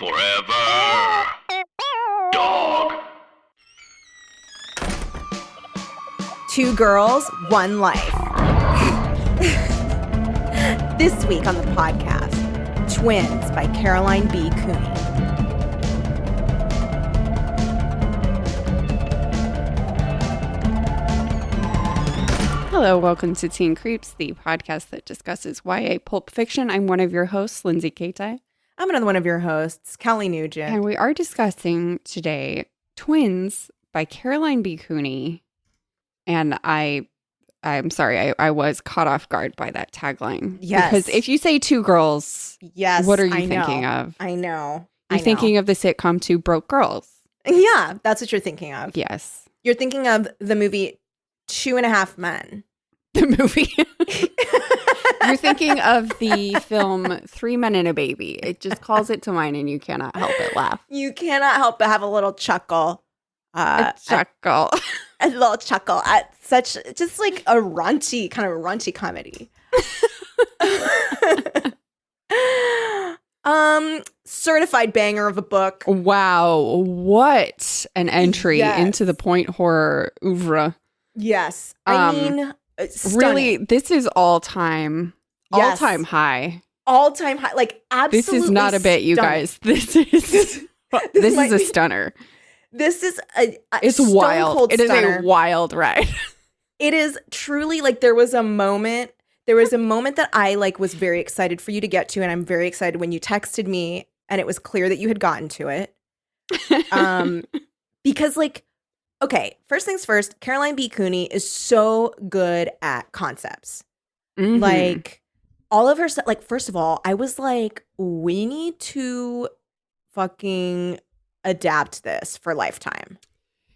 Forever. Dog. Two girls, one life. This week on the podcast, Twins by Caroline B. Cooney. Hello, welcome to Teen Creeps, the podcast that discusses YA pulp fiction. I'm one of your hosts, Lindsay Kaitai. I'm another one of your hosts, Kelly Nugent. And we are discussing today Twins by Caroline B. Cooney. And I'm sorry, I was caught off guard by that tagline. Yes. Because if you say two girls, Yes, what are you I thinking know. of? I know. You're thinking of the sitcom Two Broke Girls. Yeah, that's what you're thinking of. Yes. You're thinking of the movie Two and a Half Men. The movie. You're thinking of the film Three Men and a Baby. It just calls it to mind and you cannot help but laugh. You cannot help but have a little chuckle. A chuckle. A little chuckle at such just like a raunchy comedy. Certified banger of a book. Wow, what an entry Yes. into the point horror oeuvre. Yes. I mean, stunning. Really, this is all-time Yes. high. All-time high. Like, absolutely This is not a bit, you stunning. guys. This is might a be- stunner. This is a It's stone wild. cold It is stunner. a wild ride. It is truly like there was a moment that I like was very excited for you to get to, and I'm very excited when you texted me and it was clear that you had gotten to it. Because like, okay, first things first, Caroline B. Cooney is so good at concepts. Mhm. Like all of her stuff, like first of all, I was like, we need to fucking adapt this for Lifetime.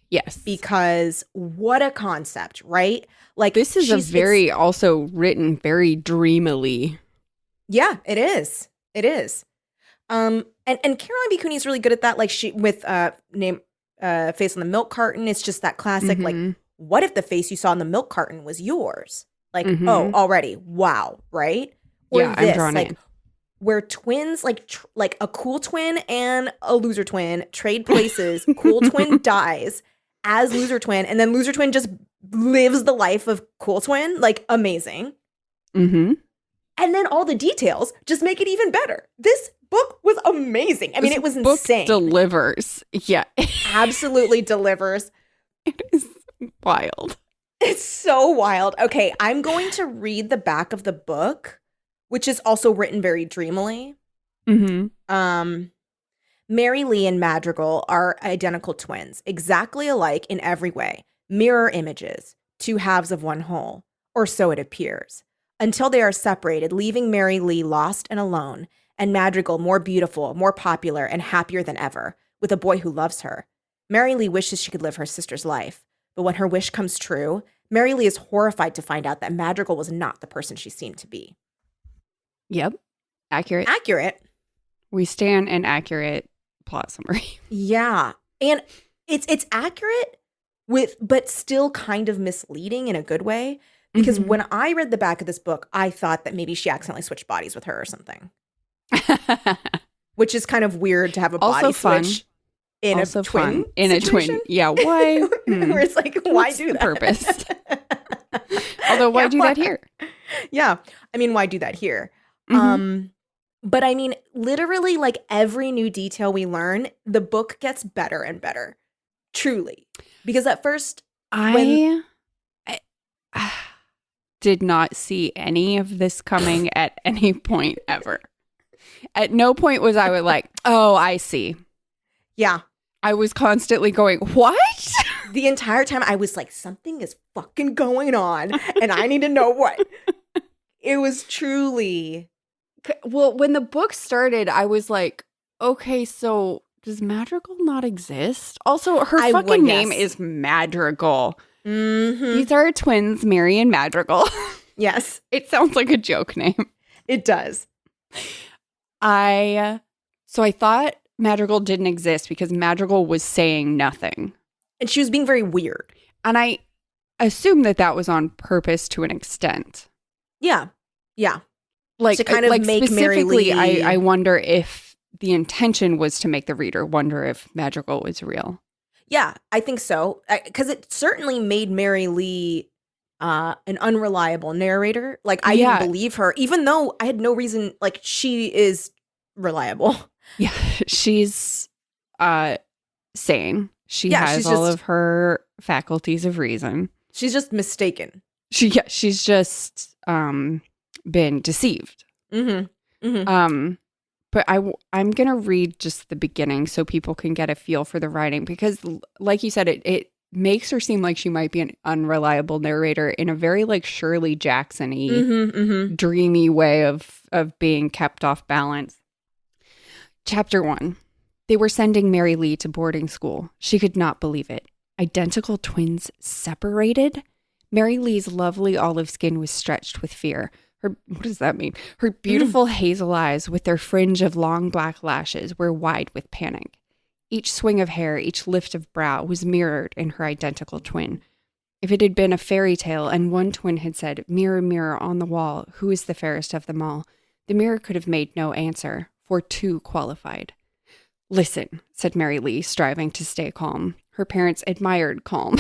Yes. Because what a concept, right? Like This is a it's- very also written very dreamily. Yeah, it is. It is. And Caroline B. Cooney is really good at that. Like she with face on the milk carton. It's just that classic. Like, Mhm. what if the face you saw on the milk carton was yours? Like, Mhm. oh, already, wow, right? Or Yeah, I'm drawn like in. where twins, like a cool twin and a loser twin trade places. Cool twin dies as loser twin, and then loser twin just lives the life of cool twin. Like, amazing. Mm-hmm. And then all the details just make it even better. This book was amazing. I mean, it was book insane. delivers. Yeah. Absolutely delivers. It is wild. It's so wild. Okay, I'm going to read the back of the book, which is also written very dreamily. Mm-hmm. Mary Lee and Madrigal are identical twins, exactly alike in every way. Mirror images, two halves of one whole, or so it appears. Until they are separated, leaving Mary Lee lost and alone, and Madrigal more beautiful, more popular, and happier than ever, with a boy who loves her. Mary Lee wishes she could live her sister's life, but when her wish comes true, Mary Lee is horrified to find out that Madrigal was not the person she seemed to be. Yep. Accurate. Accurate. We stand an accurate plot summary. Yeah. And it's accurate but still kind of misleading in a good way. Because Mhm. when I read the back of this book, I thought that maybe she accidentally switched bodies with her or something. Which is kind of weird to have a Also body fun. switch in Also a twin fun. In a situation. twin. Yeah. Why? Where it's like, why What's do the that? purpose? Although, why Yeah, do that here? Yeah. I mean, why do that here? Mhm. But I mean, literally, like every new detail we learn, the book gets better and better. Truly. Because at first, I did not see any of this coming at any point ever. At no point was I like, oh, I see. yeah, I was constantly going, what? the entire time I was like, something is fucking going on and I need to know what. It was truly. Well, when the book started, I was like, okay, so does Madrigal not exist? Also, her I would, fucking name yes. is Madrigal. Mm-hmm. These are twins, Mary and Madrigal. Yes, It sounds like a joke name. it does. I thought Madrigal didn't exist because Madrigal was saying nothing. And she was being very weird. And I assume that was on purpose to an extent. Yeah. Yeah. Like To kind of like make Mary specifically, Lee- I wonder if the intention was to make the reader wonder if Madrigal was real. Yeah, I think so. Because it certainly made Mary Lee an unreliable narrator. Like, I didn't believe her, even though I had no reason. Like, she is reliable. Yeah, she's sane. She has she's all just- of her faculties of reason. She's just mistaken. She's just been deceived. Mm-hmm. Mm-hmm. But I'm going to read just the beginning so people can get a feel for the writing, because like you said, it makes her seem like she might be an unreliable narrator in a very like Shirley Jackson-y, dreamy way of being kept off balance. Chapter 1. They were sending Mary Lee to boarding school. She could not believe it. Identical twins separated? Mary Lee's lovely olive skin was stretched with fear. What does that mean? Her beautiful hazel eyes with their fringe of long black lashes were wide with panic. Each swing of hair, each lift of brow was mirrored in her identical twin. If it had been a fairy tale and one twin had said, "Mirror, mirror on the wall, who is the fairest of them all?" the mirror could have made no answer, for two qualified. "Listen," said Mary Lee, striving to stay calm. Her parents admired calm.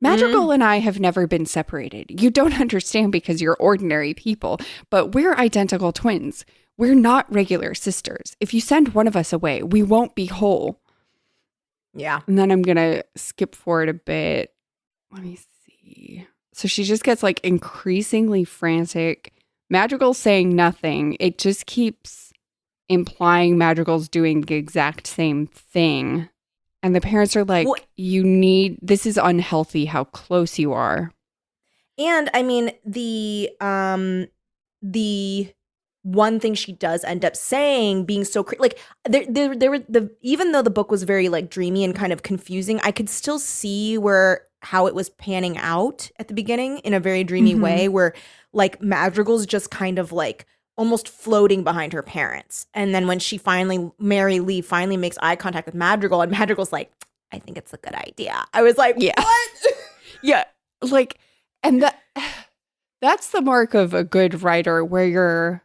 "Madrigal and I have never been separated. You don't understand because you're ordinary people, but we're identical twins. We're not regular sisters. If you send one of us away, we won't be whole." Yeah. And then I'm going to skip forward a bit. Let me see. So she just gets like increasingly frantic. Madrigal's saying nothing. It just keeps implying Madrigal's doing the exact same thing. And the parents are like, this is unhealthy how close you are. And I mean, the one thing she does end up saying, being so like there were even though the book was very like dreamy and kind of confusing, I could still see how it was panning out at the beginning in a very dreamy way, where like Madrigal's just kind of like almost floating behind her parents. And then when Mary Lee finally makes eye contact with Madrigal, and Madrigal's like, "I think it's a good idea." I was like, yeah. What? Yeah. Like, and that's the mark of a good writer, where you're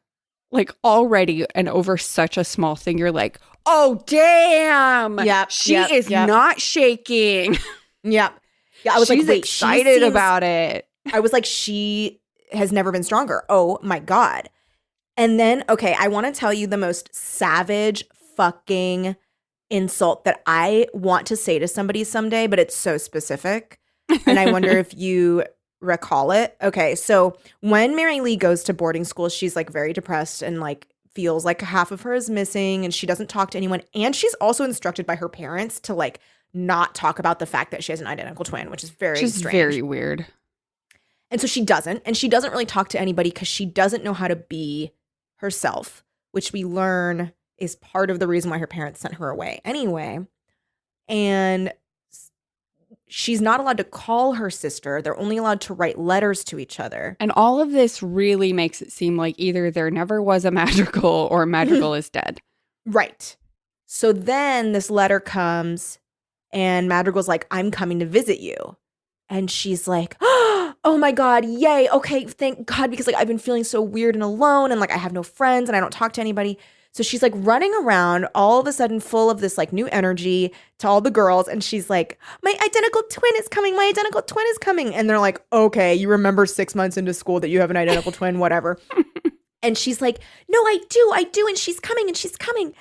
like already, and over such a small thing, you're like, "Oh, damn. Yep, she is not shaking." Yep. Yeah. I was She's like, wait, excited about it. I was like, she has never been stronger. Oh my God. And then, okay, I want to tell you the most savage fucking insult that I want to say to somebody someday, but it's so specific. And I wonder if you recall it. Okay, so when Mary Lee goes to boarding school, she's like very depressed and like feels like half of her is missing, and she doesn't talk to anyone. And she's also instructed by her parents to like not talk about the fact that she has an identical twin, which is very strange. Very weird. And so she doesn't really talk to anybody because she doesn't know how to be herself, which we learn is part of the reason why her parents sent her away anyway. And she's not allowed to call her sister. They're only allowed to write letters to each other. And all of this really makes it seem like either there never was a Madrigal or Madrigal is dead. Right. So then this letter comes and Madrigal's like, "I'm coming to visit you." And she's like, "Oh my God, yay. Okay, thank God, because like I've been feeling so weird and alone, and like I have no friends and I don't talk to anybody." So she's like running around all of a sudden full of this like new energy to all the girls. And she's like, "My identical twin is coming. My identical twin is coming." And they're like, "Okay, you remember 6 months into school that you have an identical twin, whatever." And she's like, "No, I do. And she's coming and she's coming."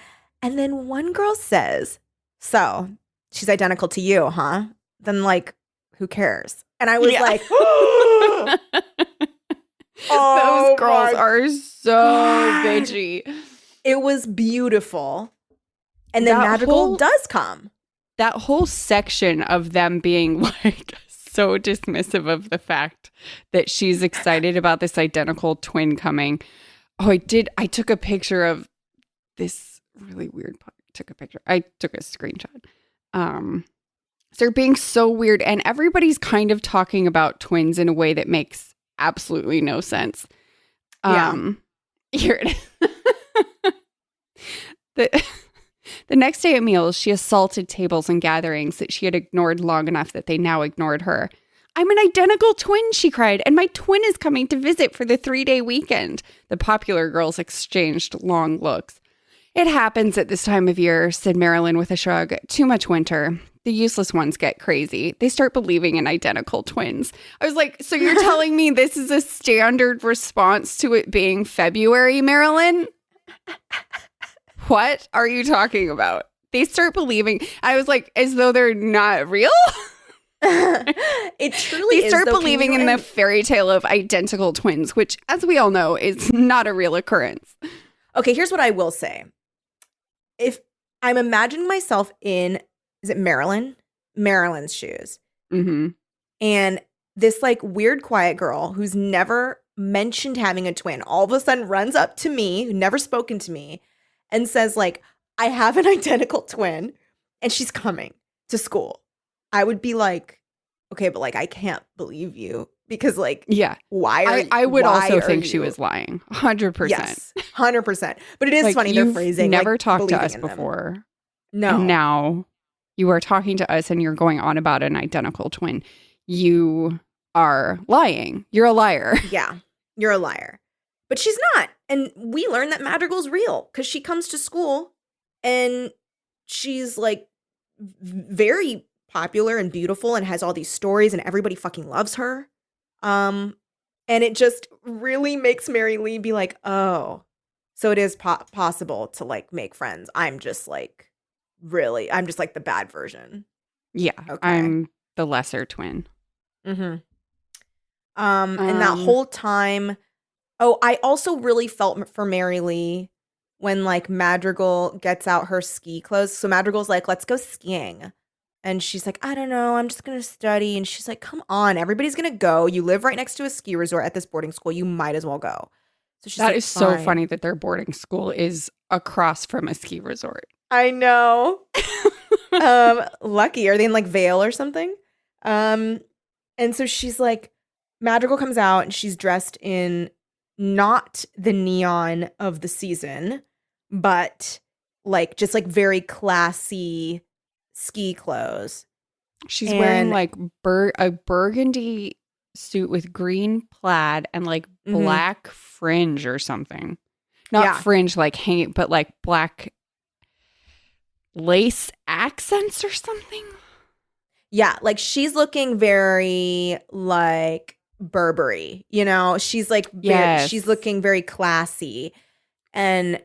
And then one girl says, "So she's identical to you, huh? Then like, who cares?" And I was like, oh, those girls are so bitchy. It was beautiful. And then Madrigal does come. That whole section of them being like so dismissive of the fact that she's excited about this identical twin coming. Oh, I took a picture of this really weird part. I took a screenshot. So they're being so weird, and everybody's kind of talking about twins in a way that makes absolutely no sense. Here it is. The next day at meals, she assaulted tables and gatherings that she had ignored long enough that they now ignored her. "I'm an identical twin," she cried, "and my twin is coming to visit for the 3-day weekend." The popular girls exchanged long looks. It happens at this time of year, said Marilyn with a shrug. Too much winter. The useless ones get crazy. They start believing in identical twins. I was like, so you're telling me this is a standard response to it being February, Marilyn? What are you talking about? They start believing. I was like, as though they're not real? It truly They is. start though. believing in the fairy tale of identical twins, which, as we all know, is not a real occurrence. Okay, here's what I will say. If I'm imagining myself in, is it Marilyn? Marilyn's shoes. Mm-hmm. And this like weird quiet girl who's never mentioned having a twin all of a sudden runs up to me, who never spoken to me, and says like, I have an identical twin and she's coming to school. I would be like, okay, but like I can't believe you because like, Yeah. why are I would why also are think she you- was lying. 100%. Yes, 100%. But it is Like, funny their you've phrasing. never like, talked to believing us in them. before. No. And now you are talking to us and you're going on about an identical twin. You are lying. You're a liar. Yeah, you're a liar. But she's not. And we learn that Madrigal's real because she comes to school and she's like very popular and beautiful and has all these stories and everybody fucking loves her. And it just really makes Mary Lee be like, oh, so it is possible to like make friends. I'm just like the bad version. Yeah. Okay. I'm the lesser twin. Mm-hmm. And that whole time, I also really felt for Mary Lee when like Madrigal gets out her ski clothes. So Madrigal's like, let's go skiing. And she's like, I don't know, I'm just going to study. And she's like, come on, everybody's going to go. You live right next to a ski resort at this boarding school. You might as well go. So she's That like, is so "Fine." funny that their boarding school is across from a ski resort. I know. Lucky. Are they in like Vale or something? And so she's like, Madrigal comes out and she's dressed in not the neon of the season, but like just like very classy ski clothes. She's wearing And- like a burgundy suit with green plaid and like Mhm. black fringe or something. Not Yeah. fringe like hanging, but like black lace accents or something. Yeah, like she's looking very like Burberry, you know? She's like Yes. she's looking very classy and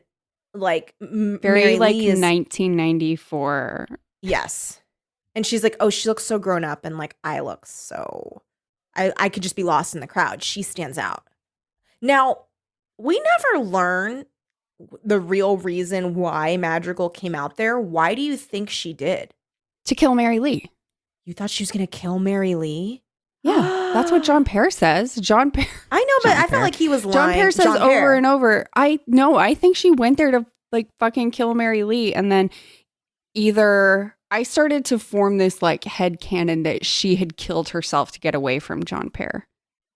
like Very Mary like Lee is 1994. yes. And she's like, oh, she looks so grown up and like I look so I could just be lost in the crowd. She stands out. Now, we never learn the real reason why Madrigal came out there. Why do you think she did? To kill Mary Lee. You thought she was going to kill Mary Lee? Yeah, that's what John Pear says. John Pear. I know, but John I felt Pear. like he was lying. John Pear says John Pear. over and over. I think she went there to like fucking kill Mary Lee, and then either I started to form this like head canon that she had killed herself to get away from John Pear,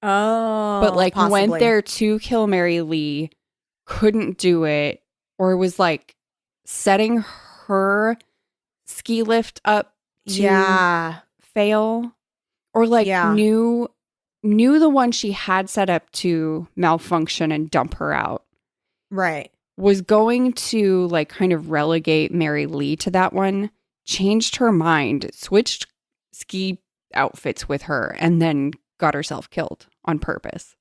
Oh, but like possibly. went there to kill Mary Lee, couldn't do it, or was like setting her ski lift up to Yeah. fail, or like Yeah. knew the one she had set up to malfunction and dump her out, Right. was going to like kind of relegate Mary Lee to that one, changed her mind, switched ski outfits with her, and then got herself killed on purpose.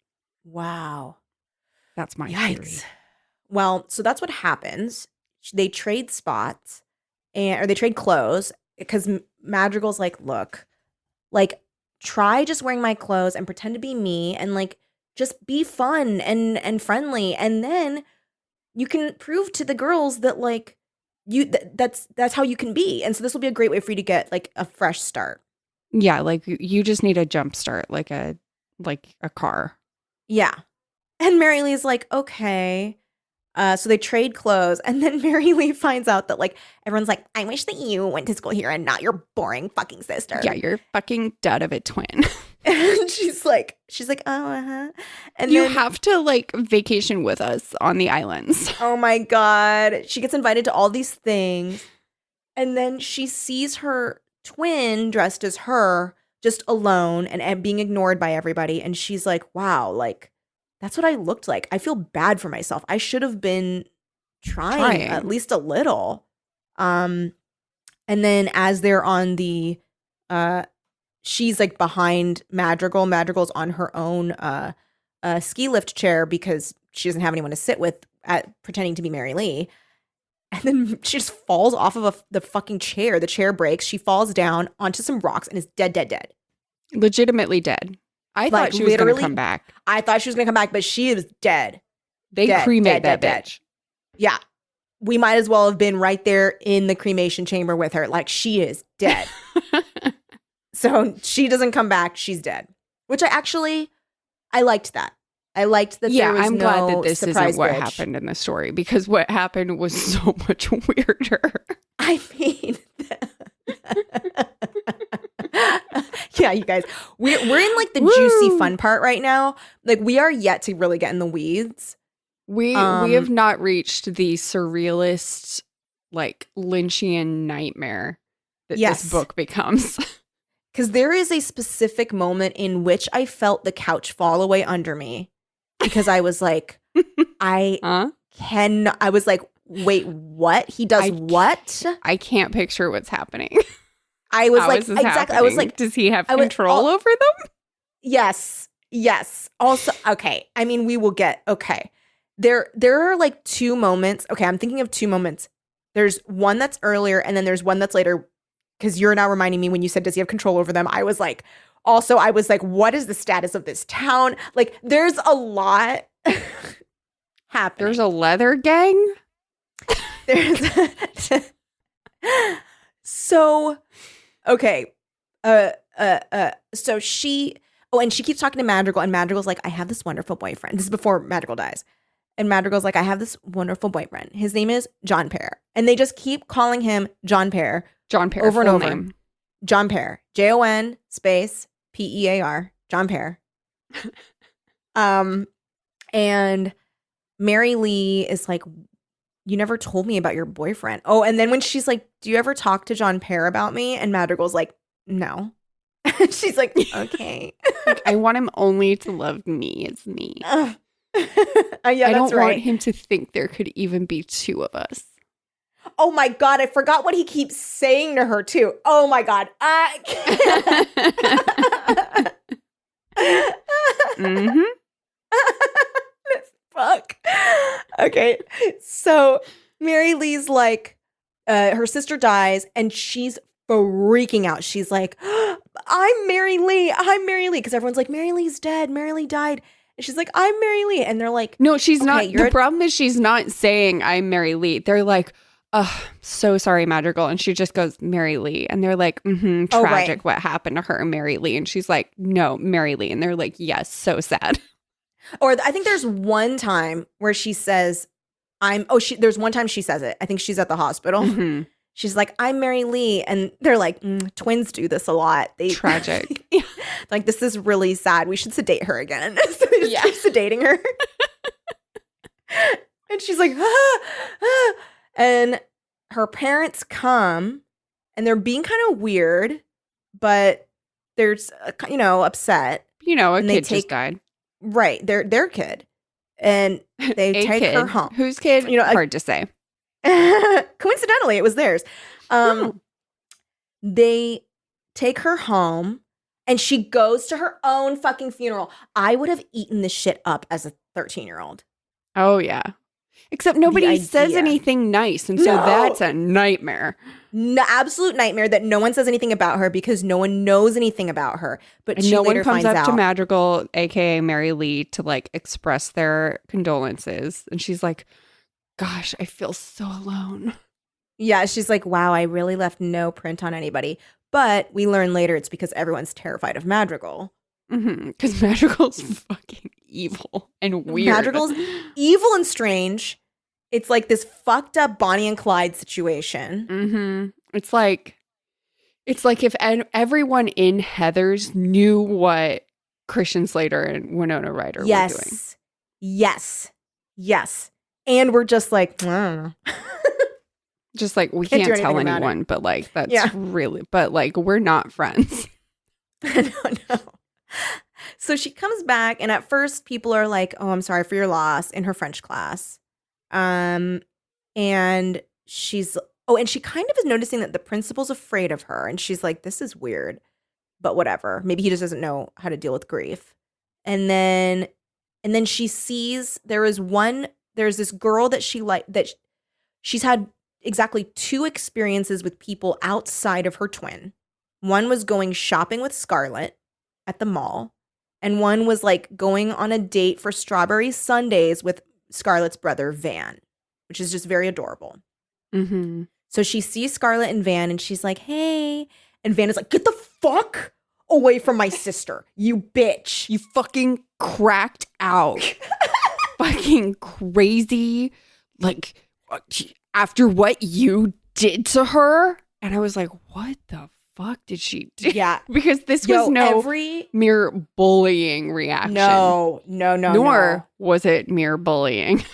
Wow. That's my theory. Yikes. Well, so that's what happens. They trade spots or they trade clothes because Madrigal's like, look, like try just wearing my clothes and pretend to be me and like just be fun and friendly. And then you can prove to the girls that like that's how you can be. And so this will be a great way for you to get like a fresh start. Yeah, like you just need a jump start, like a car. Yeah. And Mary Lee's like, okay. So they trade clothes. And then Mary Lee finds out that like everyone's like, I wish that you went to school here and not your boring fucking sister. Yeah, you're fucking dud of a twin. And she's like, oh, uh-huh. And You then, have to like vacation with us on the islands. oh my God. She gets invited to all these things. And then she sees her twin dressed as her, just alone and being ignored by everybody. And she's like, wow, like, that's what I looked like. I feel bad for myself. I should have been trying at least a little. And then as they're on the she's like behind Madrigal. Madrigal's on her own ski lift chair because she doesn't have anyone to sit with pretending to be Mary Lee. And then she just falls off of the fucking chair. The chair breaks. She falls down onto some rocks and is dead. Legitimately dead. I thought she was going to come back. I thought she was going to come back, but she was dead. They cremate that bitch. Yeah. We might as well have been right there in the cremation chamber with her. Like, she is dead. So she doesn't come back. She's dead. Which I liked that. I liked that there was I'm no glad that this isn't what bitch. happened in the story, because what happened was so much weirder. I mean, yeah, you guys, we're in like the juicy fun part right now. Like, we are yet to really get in the weeds. We have not reached the surrealist, like, Lynchian nightmare that this book becomes. Because there is a specific moment in which I felt the couch fall away under me. Because I was like, I was like, wait, what? He does what? I can't picture what's happening. I was like, exactly. Happening? I was like, does he have control over them? Yes. Also, okay. I mean, we will get, okay. There are like two moments. Okay, I'm thinking of two moments. There's one that's earlier, and then there's one that's later. Because you're now reminding me when you said, does he have control over them? I was like, what is the status of this town? Like, there's a lot happening. There's a leather gang? So, okay. So she, and she keeps talking to Madrigal, and Madrigal's like, I have this wonderful boyfriend. This is before Madrigal dies. And Madrigal's like, I have this wonderful boyfriend. His name is John Pear. And they just keep calling him John Pear. John Pear. Over and over. Name. John Pear. JON space PEAR. John Pear. And Mary Lee is like, you never told me about your boyfriend. Oh, and then when she's like, do you ever talk to John Pear about me? And Madrigal's like, no. She's like, okay. I want him only to love me as me. Yeah, I don't right. want him to think there could even be two of us. Oh my God, I forgot what he keeps saying to her too. Oh my God. Mm-hmm. Fuck. Okay. So Mary Lee's like, her sister dies and she's freaking out. She's like, I'm Mary Lee. Because everyone's like, Mary Lee's dead. Mary Lee died. And she's like, I'm Mary Lee. And they're like, no, she's not. The problem is she's not saying I'm Mary Lee. They're like, oh, so sorry, Madrigal. And she just goes, Mary Lee. And they're like, tragic what happened to her, Mary Lee. And she's like, no, Mary Lee. And they're like, yes, so sad. Or I think there's one time where she says, there's one time she says it. I think she's at the hospital. Mm-hmm. She's like, I'm Mary Lee. And they're like, twins do this a lot. Tragic. Like, this is really sad. We should sedate her again. So they just keep sedating her. And she's like, And her parents come and they're being kind of weird, but they're, upset. A kid just died. Right. Their kid. And they take her home. Whose kid? Hard to say. Coincidentally, it was theirs. They take her home and she goes to her own fucking funeral. I would have eaten this shit up as a 13-year-old. Oh, yeah. Except nobody says anything nice. And so that's a nightmare. No, absolute nightmare that no one says anything about her because no one knows anything about her. But and she no later one comes finds up out. to Madrigal, a.k.a. Mary Lee, to like express their condolences. And she's like, gosh, I feel so alone. Yeah, she's like, wow, I really left no print on anybody. But we learn later it's because everyone's terrified of Madrigal. Because Madrigal's fucking evil and weird. Madrigal's evil and strange. It's like this fucked up Bonnie and Clyde situation. Mm-hmm. It's like if everyone in Heathers knew what Christian Slater and Winona Ryder were doing. Yes. And we're just like, I don't know. Just like, we can't tell anyone, but like, that's really, but like, we're not friends. No. So she comes back, and at first people are like, oh, I'm sorry for your loss in her French class. and and she kind of is noticing that the principal's afraid of her, and she's like, this is weird, but whatever. Maybe he just doesn't know how to deal with grief. And then she sees there's this girl that she's had exactly 2 experiences with people outside of her twin. One was going shopping with Scarlett at the mall, and one was like going on a date for strawberry sundaes with Scarlett's brother Van, which is just very adorable. Mm-hmm. So she sees Scarlett and Van, and she's like, hey. And Van is like, get the fuck away from my sister, you bitch. You fucking cracked out. Fucking crazy. Like, after what you did to her. And I was like, what the fuck did she do? Yeah. Because this was mere bullying reaction. No. Nor was it mere bullying.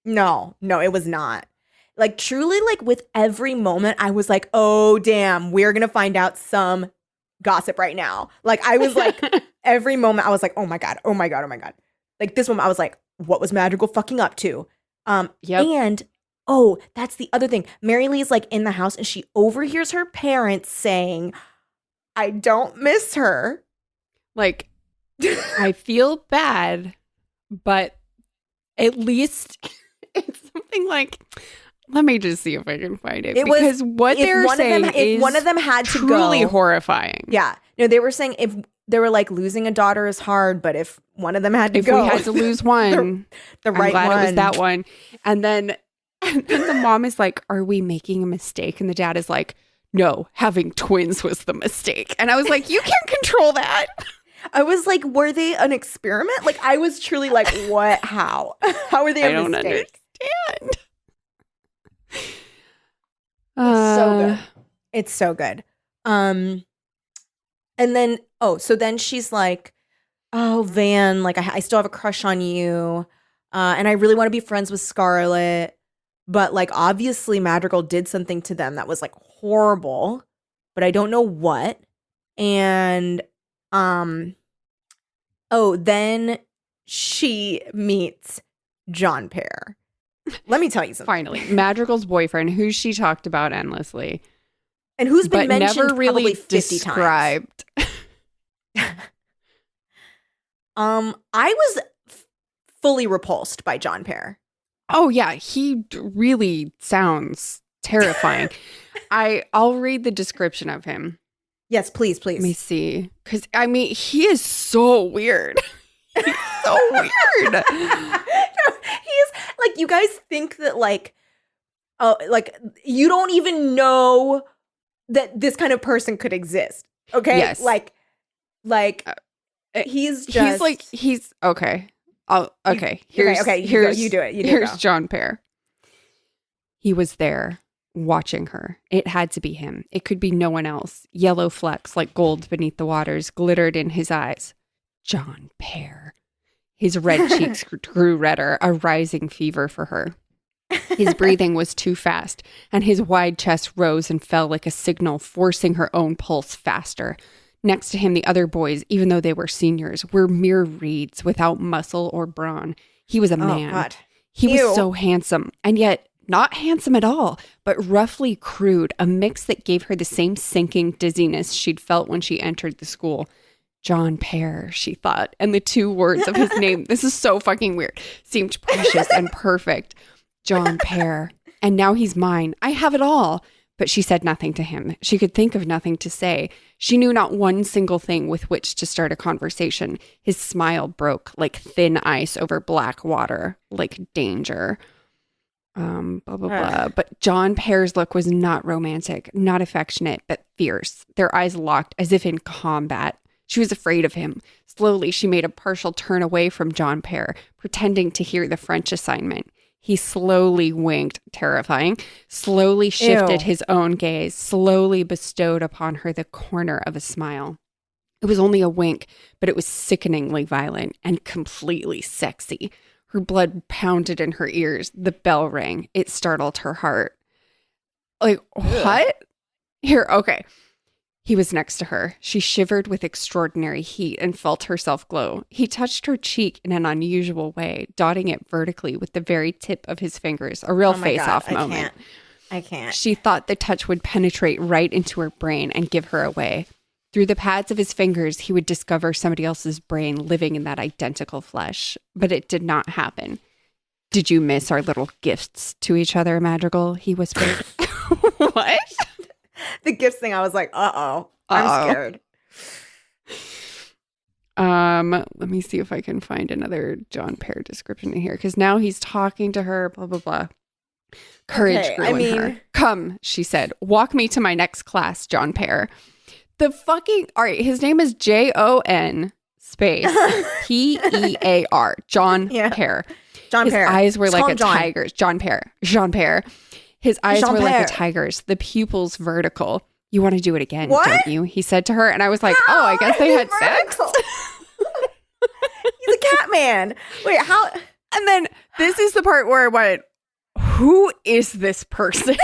No, it was not. Like, truly, like, with every moment, I was like, oh, damn, we're going to find out some gossip right now. Like, I was like, every moment, I was like, oh my God. Like, this moment, I was like, what was Madrigal fucking up to? Yep. And, oh, that's the other thing. Mary Lee's, like, in the house, and she overhears her parents saying, I don't miss her. Like, I feel bad, but at least it's something like... Let me just see if I can find it. Because what they're saying is if one of them had to truly go, horrifying. Yeah. No, they were saying if they were like losing a daughter is hard, but if one of them had to go. If we had to lose one, the right I'm glad one. it was that one. And then the mom is like, are we making a mistake? And the dad is like, no, having twins was the mistake. And I was like, you can't control that. I was like, were they an experiment? Like, I was truly like, what? How? How are they a mistake? I don't understand. It's so good. And then, so then she's like, oh, Van, like, I still have a crush on you. And I really want to be friends with Scarlett. But, like, obviously Madrigal did something to them that was, like, horrible. But I don't know what. And, then she meets John Pear. Let me tell you something. Finally, Madrigal's boyfriend, who she talked about endlessly. And who's been mentioned never really probably 50 described. Times. I was fully repulsed by John Pear. Oh, yeah. He really sounds terrifying. I'll read the description of him. Yes, please. Let me see. Because, I mean, he is so weird. He's so weird. No, he's like, you guys think that like you don't even know that this kind of person could exist. Okay. Yes. He's okay. Okay. You do it. Here's John Pear. He was there watching her. It had to be him. It could be no one else. Yellow flecks like gold beneath the waters glittered in his eyes. John Pear. His red cheeks grew redder, a rising fever for her. His breathing was too fast, and his wide chest rose and fell like a signal, forcing her own pulse faster. Next to him, the other boys, even though they were seniors, were mere reeds without muscle or brawn. He was a man. God. He was so handsome, and yet not handsome at all, but roughly crude, a mix that gave her the same sinking dizziness she'd felt when she entered the school. John Pear, she thought, and the 2 words of his name, this is so fucking weird, seemed precious and perfect. John Pear. And now he's mine. I have it all. But she said nothing to him. She could think of nothing to say. She knew not one single thing with which to start a conversation. His smile broke like thin ice over black water, like danger. Blah, blah, blah. But John Pear's look was not romantic, not affectionate, but fierce. Their eyes locked as if in combat. She was afraid of him. Slowly, she made a partial turn away from John Pear, pretending to hear the French assignment. He slowly winked, terrifying, slowly shifted his own gaze, slowly bestowed upon her the corner of a smile. It was only a wink, but it was sickeningly violent and completely sexy. Her blood pounded in her ears. The bell rang. It startled her heart. Like, what? Here, okay. He was next to her. She shivered with extraordinary heat and felt herself glow. He touched her cheek in an unusual way, dotting it vertically with the very tip of his fingers. A real face-off moment. I can't. She thought the touch would penetrate right into her brain and give her away. Through the pads of his fingers, he would discover somebody else's brain living in that identical flesh. But it did not happen. Did you miss our little gifts to each other, Madrigal? He whispered. What? The gifts thing, I was like, I'm scared. Let me see if I can find another John Pear description in here, because now he's talking to her, blah, blah, blah. Courage grew in her. Come, she said. Walk me to my next class, John Pear. All right, his name is Jon space Pear. John Pear. John Pear. His eyes were Just like call a him John. tiger's. John Pear. His eyes Jean were like Pear. a tiger's, the pupils vertical. You want to do it again, What? don't you? He said to her, and I was like, oh, I guess they had sex. He's a cat man. Wait, how? And then this is the part where I went, who is this person?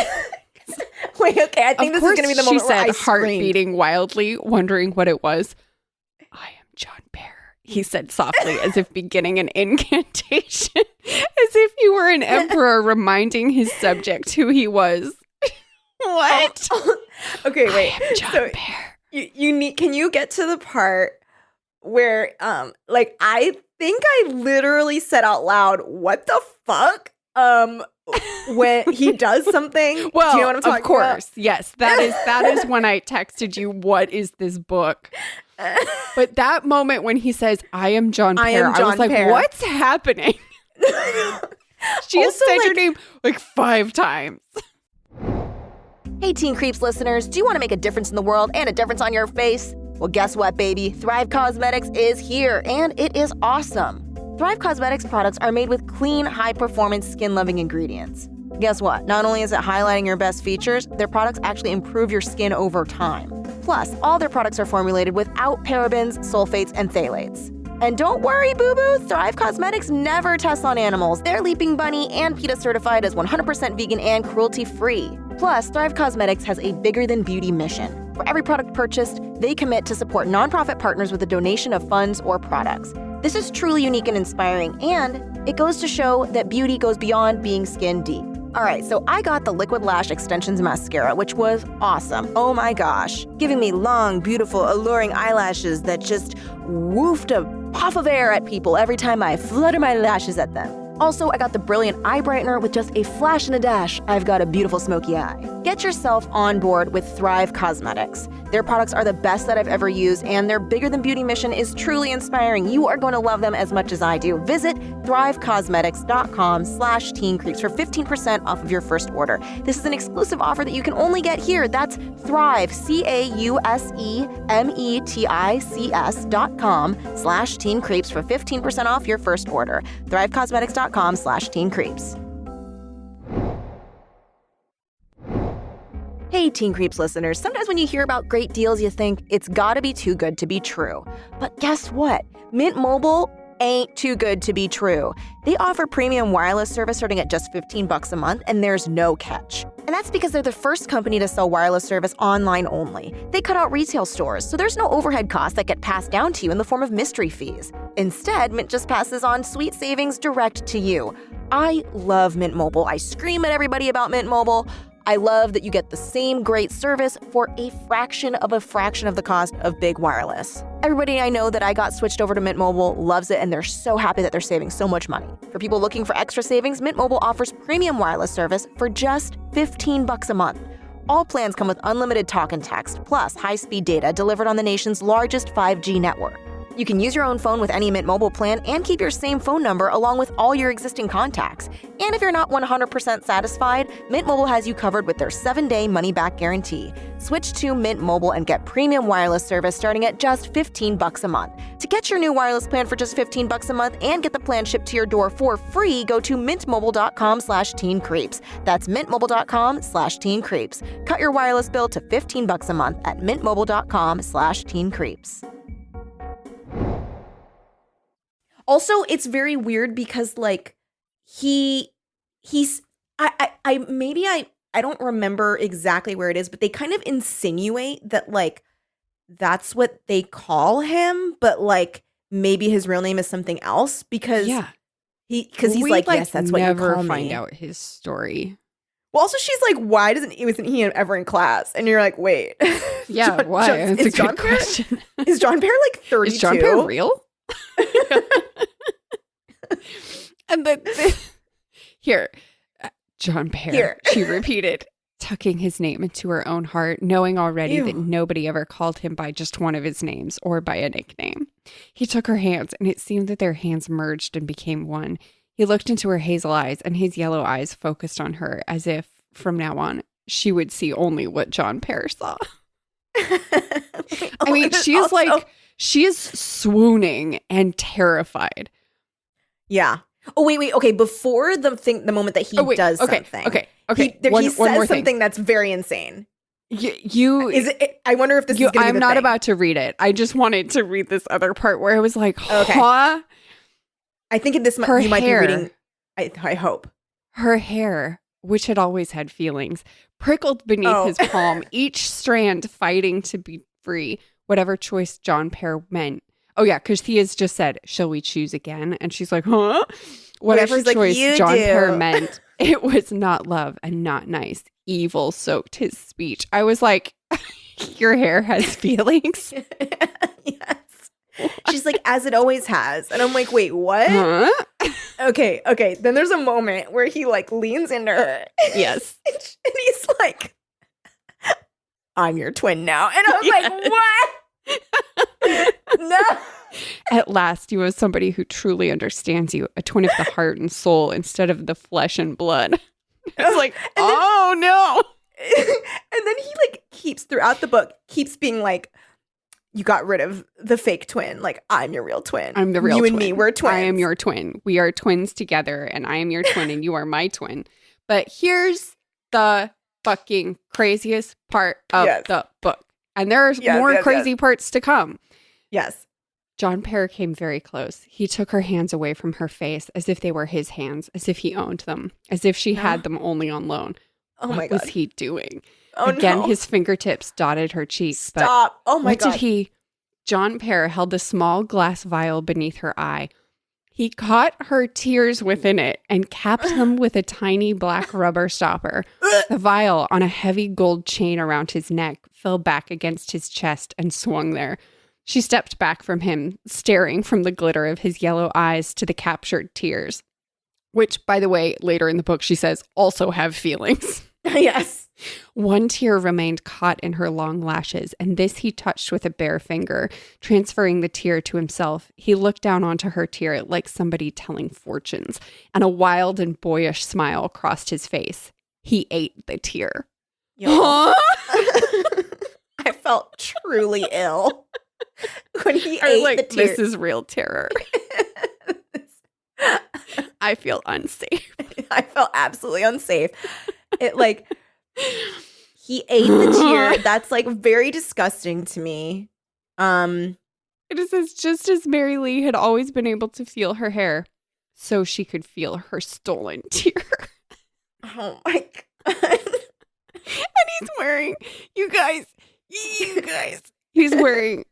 Wait, okay. I think this is going to be the moment she where said, I heart screamed. beating wildly, wondering what it was. I am John Pear, he said softly, as if beginning an incantation, as if he were an emperor reminding his subject who he was. What? Okay, wait. I am John Pear. You need. Can you get to the part where, like, I think I literally said out loud, "What the fuck?" When he does something. Well, do you know what I'm talking of course, yes. That is when I texted you, what is this book? But that moment when he says, I am John Pear, I was like, Pear. what's happening? She has Also, said like- your name like 5 times. Hey, Teen Creeps listeners, do you want to make a difference in the world and a difference on your face? Well, guess what, baby? Thrive Cosmetics is here, and it is awesome. Thrive Cosmetics products are made with clean, high-performance, skin-loving ingredients. Guess what? Not only is it highlighting your best features, their products actually improve your skin over time. Plus, all their products are formulated without parabens, sulfates, and phthalates. And don't worry, boo-boo, Thrive Cosmetics never tests on animals. They're Leaping Bunny and PETA certified as 100% vegan and cruelty-free. Plus, Thrive Cosmetics has a bigger-than-beauty mission. For every product purchased, they commit to support nonprofit partners with a donation of funds or products. This is truly unique and inspiring, and it goes to show that beauty goes beyond being skin deep. All right, so I got the Liquid Lash Extensions Mascara, which was awesome. Oh my gosh. Giving me long, beautiful, alluring eyelashes that just woofed a puff of air at people every time I flutter my lashes at them. Also, I got the Brilliant Eye Brightener with just a flash and a dash. I've got a beautiful smoky eye. Get yourself on board with Thrive Cosmetics. Their products are the best that I've ever used, and their bigger than beauty mission is truly inspiring. You are going to love them as much as I do. Visit thrivecosmetics.com/teencreeps for 15% off of your first order. This is an exclusive offer that you can only get here. That's Thrive, CAUSEMETICS.com/teencreeps for 15% off your first order. thrivecosmetics.com/teencreeps. Hey, Teen Creeps listeners, sometimes when you hear about great deals, you think it's gotta be too good to be true. But guess what? Mint Mobile ain't too good to be true. They offer premium wireless service starting at just $15 a month, and there's no catch. And that's because they're the first company to sell wireless service online only. They cut out retail stores, so there's no overhead costs that get passed down to you in the form of mystery fees. Instead, Mint just passes on sweet savings direct to you. I love Mint Mobile. I scream at everybody about Mint Mobile. I love that you get the same great service for a fraction of the cost of big wireless. Everybody I know that I got switched over to Mint Mobile loves it, and they're so happy that they're saving so much money. For people looking for extra savings, Mint Mobile offers premium wireless service for just $15 a month. All plans come with unlimited talk and text, plus high-speed data delivered on the nation's largest 5G network. You can use your own phone with any Mint Mobile plan and keep your same phone number along with all your existing contacts. And if you're not 100% satisfied, Mint Mobile has you covered with their 7-day money-back guarantee. Switch to Mint Mobile and get premium wireless service starting at just $15 a month. To get your new wireless plan for just $15 a month and get the plan shipped to your door for free, go to mintmobile.com/teencreeps. That's mintmobile.com/teencreeps. Cut your wireless bill to $15 a month at mintmobile.com/teencreeps. Also, it's very weird because like I don't remember exactly where it is, but they kind of insinuate that like that's what they call him, but like maybe his real name is something else because Yeah. he's We, like, yes, that's what you never call find me. out his story. Well, also she's like, why isn't he ever in class? And you're like, wait, Yeah, why? That's a good question. Is John Pear like 32? Is John Pear real? And then here, John Pear. Here. She repeated, tucking his name into her own heart, knowing already that Ew. nobody ever called him by just one of his names or by a nickname. He took her hands, and it seemed that their hands merged and became one. He looked into her hazel eyes, and his yellow eyes focused on her as if, from now on, she would see only what John Pear saw. I mean, she is swooning and terrified. Yeah. Oh, wait. Okay. Before the moment that he does something. Okay. He One says more something thing. that's very insane. You Is it? I wonder if this is going to be I'm the not thing. about to read it. I just wanted to read this other part where it was like, Okay. huh? I think in this Her you might hair. be reading. I hope. Her hair, which had always had feelings, prickled beneath his palm, each strand fighting to be free, whatever choice John Pear meant. Oh, yeah, because he has just said, shall we choose again? And she's like, huh? Whatever she's like, choice "You John do." Pear meant, it was not love and not nice. Evil soaked his speech. I was like, your hair has feelings? Yes. She's like, as it always has. And I'm like, wait, what? Huh? Okay. Then there's a moment where he like leans into her. Yes. And he's like, I'm your twin now. And I was Yes. like, what? No. At last, you have somebody who truly understands you, a twin of the heart and soul instead of the flesh and blood. It's like, And then- oh no. And then he like keeps throughout the book, keeps being like, you got rid of the fake twin. Like, I'm your real twin. I'm the real you twin. and me, we're twins. I am your twin. We are twins together, and I am your twin, and you are my twin. But here's the fucking craziest part of Yes. the book. And there's Yes, more yes, crazy parts to come. Yes. John Pear came very close. He took her hands away from her face as if they were his hands, as if he owned them, as if she had them only on loan. Oh What my God. was he doing? Oh Again, no. his fingertips dotted her cheek. Stop. Oh my What God. did he? John Pear held a small glass vial beneath her eye. He caught her tears within it and capped them with a tiny black rubber stopper. The vial, on a heavy gold chain around his neck, fell back against his chest and swung there. She stepped back from him, staring from the glitter of his yellow eyes to the captured tears, which, by the way, later in the book, she says also have feelings. Yes. One tear remained caught in her long lashes, and this he touched with a bare finger, transferring the tear to himself. He looked down onto her tear like somebody telling fortunes, and a wild and boyish smile crossed his face. He ate the tear. Yo. I felt truly ill when he I was ate like, the tear. this is real terror. I feel unsafe. I felt absolutely unsafe. It like he ate the tear. That's like very disgusting to me. It says, just as Mary Lee had always been able to feel her hair, so she could feel her stolen tear. Oh my God. And he's wearing, you guys, he's wearing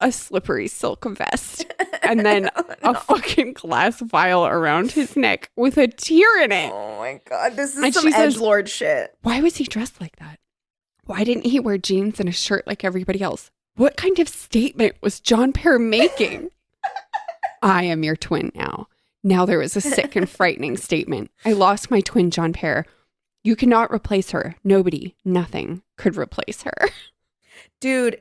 a slippery silk vest and then a fucking glass vial around his neck with a tear in it. Oh my God. This is And some she says- edgelord shit. Why was he dressed like that? Why didn't he wear jeans and a shirt like everybody else? What kind of statement was John Pear making? I am your twin now. Now there was a sick and frightening statement. I lost my twin, John Pear. You cannot replace her. Nobody, nothing could replace her. Dude,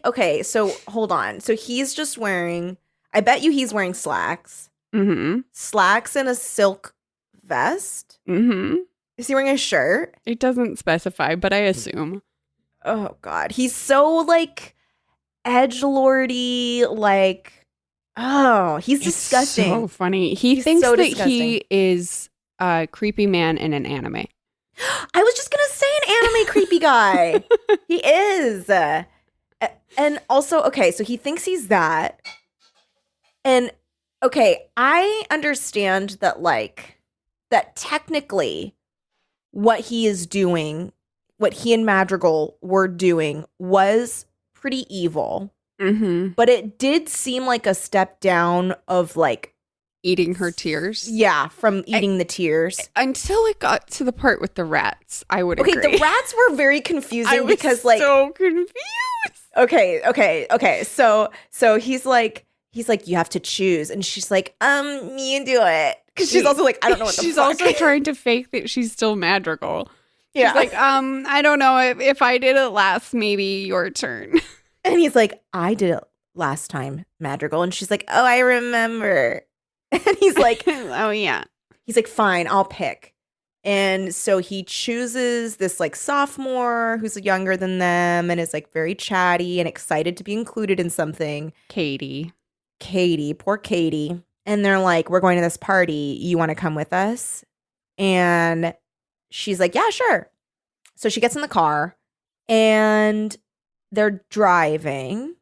okay, so hold on. So he's just wearing, I bet you he's wearing slacks. Mm-hmm. Slacks and a silk vest. Mm-hmm. Is he wearing a shirt? It doesn't specify, but I assume. Oh God. He's so like edgelordy, like, oh, he's disgusting. So funny. He He's thinks so that disgusting. he is a creepy man in an anime. I was just gonna say an anime creepy guy. He is. And also, okay, so he thinks he's that. And okay, I understand that that technically what he is doing, what he and Madrigal were doing was pretty evil, Mm-hmm. but it did seem like a step down of like, Eating her tears. yeah, from eating the tears. Until it got to the part with the rats, I would Okay, agree. the rats were very I confusing was because like, so confused. okay. So he's like, you have to choose, and she's like, you do it, because she's also like, I don't know what the She's fuck. also trying to fake that she's still Madrigal. yeah. She's like, I don't know if I did it last, maybe your turn. And he's like, I did it last time, Madrigal, and she's like, oh, I remember. And he's like, oh yeah. fine, I'll pick. And so he chooses this like sophomore who's younger than them and is like very chatty and excited to be included in something. Katie. Katie, poor Katie. And they're like, we're going to this party. You want to come with us? And she's like, yeah, sure. So she gets in the car and they're driving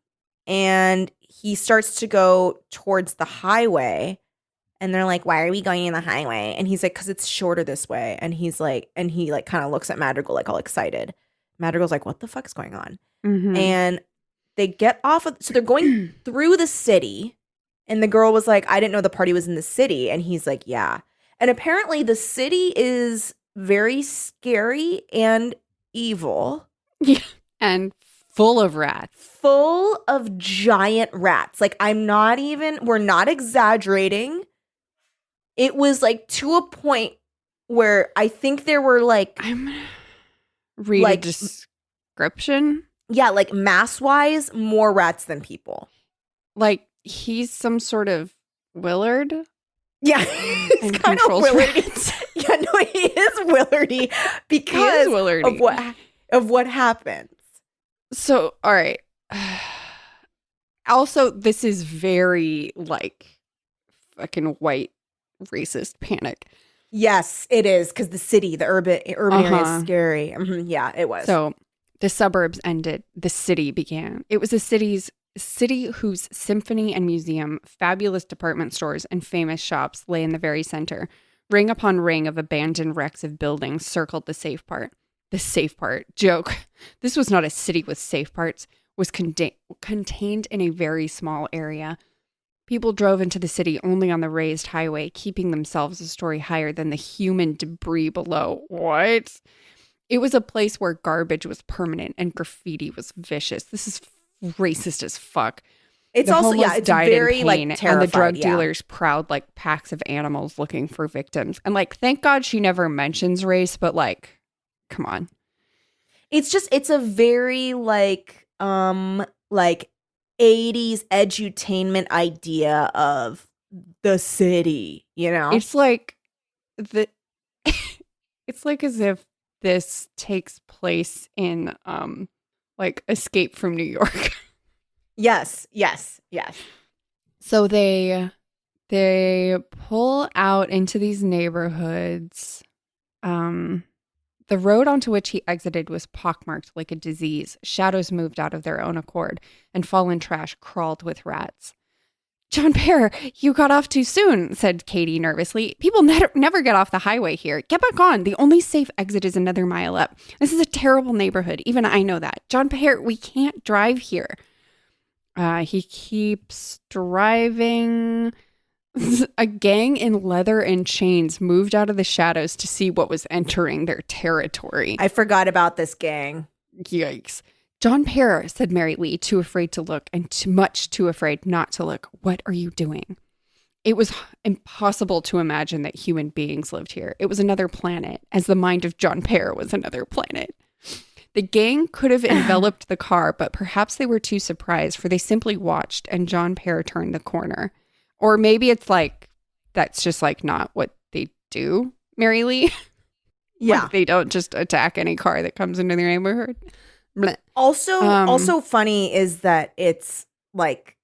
and he starts to go towards the highway. And they're like, why are we going in the highway? And he's like, because it's shorter this way. And he's like, and he like kind of looks at Madrigal like all excited. Madrigal's like, what the fuck's going on? Mm-hmm. And they get off of, so they're going through the city. And the girl was like, I didn't know the party was in the city. And he's like, yeah. And apparently the city is very scary and evil. Yeah. And full of rats. Full of giant rats. Like, we're not exaggerating. It was like to a point where I think there were like, I'm gonna read Like- a description. yeah, like mass wise, more rats than people. Like he's some sort of Willard. Yeah, And it's kind of controls Willardy. rats. Yeah, no, he is Willardy He is because Willardy. of what happens. So, all right. Also, this is very like fucking white racist panic. Yes, it is because the city, the urban area Uh-huh. is scary. Mhm, yeah, it was. So the suburbs ended, the city began. It was a city whose symphony and museum, fabulous department stores, and famous shops lay in the very center. Ring upon ring of abandoned wrecks of buildings circled the safe part. The safe part. Joke. This was not a city with safe parts, was contained in a very small area. People drove into the city only on the raised highway, keeping themselves a story higher than the human debris below. What? It was a place where garbage was permanent and graffiti was vicious. This is racist as fuck. it's The also, homeless yeah, it's died very in pain, like terrified. and the drug yeah. dealers prowled like packs of animals looking for victims. And like, thank God she never mentions race, but like, come on. It's a very like 80s edutainment idea of the city, you know? It's like it's like as if this takes place in like Escape from New York. yes. So they pull out into these neighborhoods. The road onto which he exited was pockmarked like a disease. Shadows moved out of their own accord, and fallen trash crawled with rats. John Pear, you got off too soon, said Katie nervously. People never get off the highway here. Get back on. The only safe exit is another mile up. This is a terrible neighborhood. Even I know that. John Pear, we can't drive here. He keeps driving. A gang in leather and chains moved out of the shadows to see what was entering their territory. I forgot about this gang. Yikes. John Pear, said Mary Lee, too afraid to look and much too afraid not to look. What are you doing? It was impossible to imagine that human beings lived here. It was another planet, as the mind of John Pear was another planet. The gang could have enveloped the car, but perhaps they were too surprised, for they simply watched and John Pear turned the corner. Or maybe it's like, that's just like not what they do, Mary Lee. Yeah. Like, they don't just attack any car that comes into their neighborhood. Bleh. Also funny is that it's like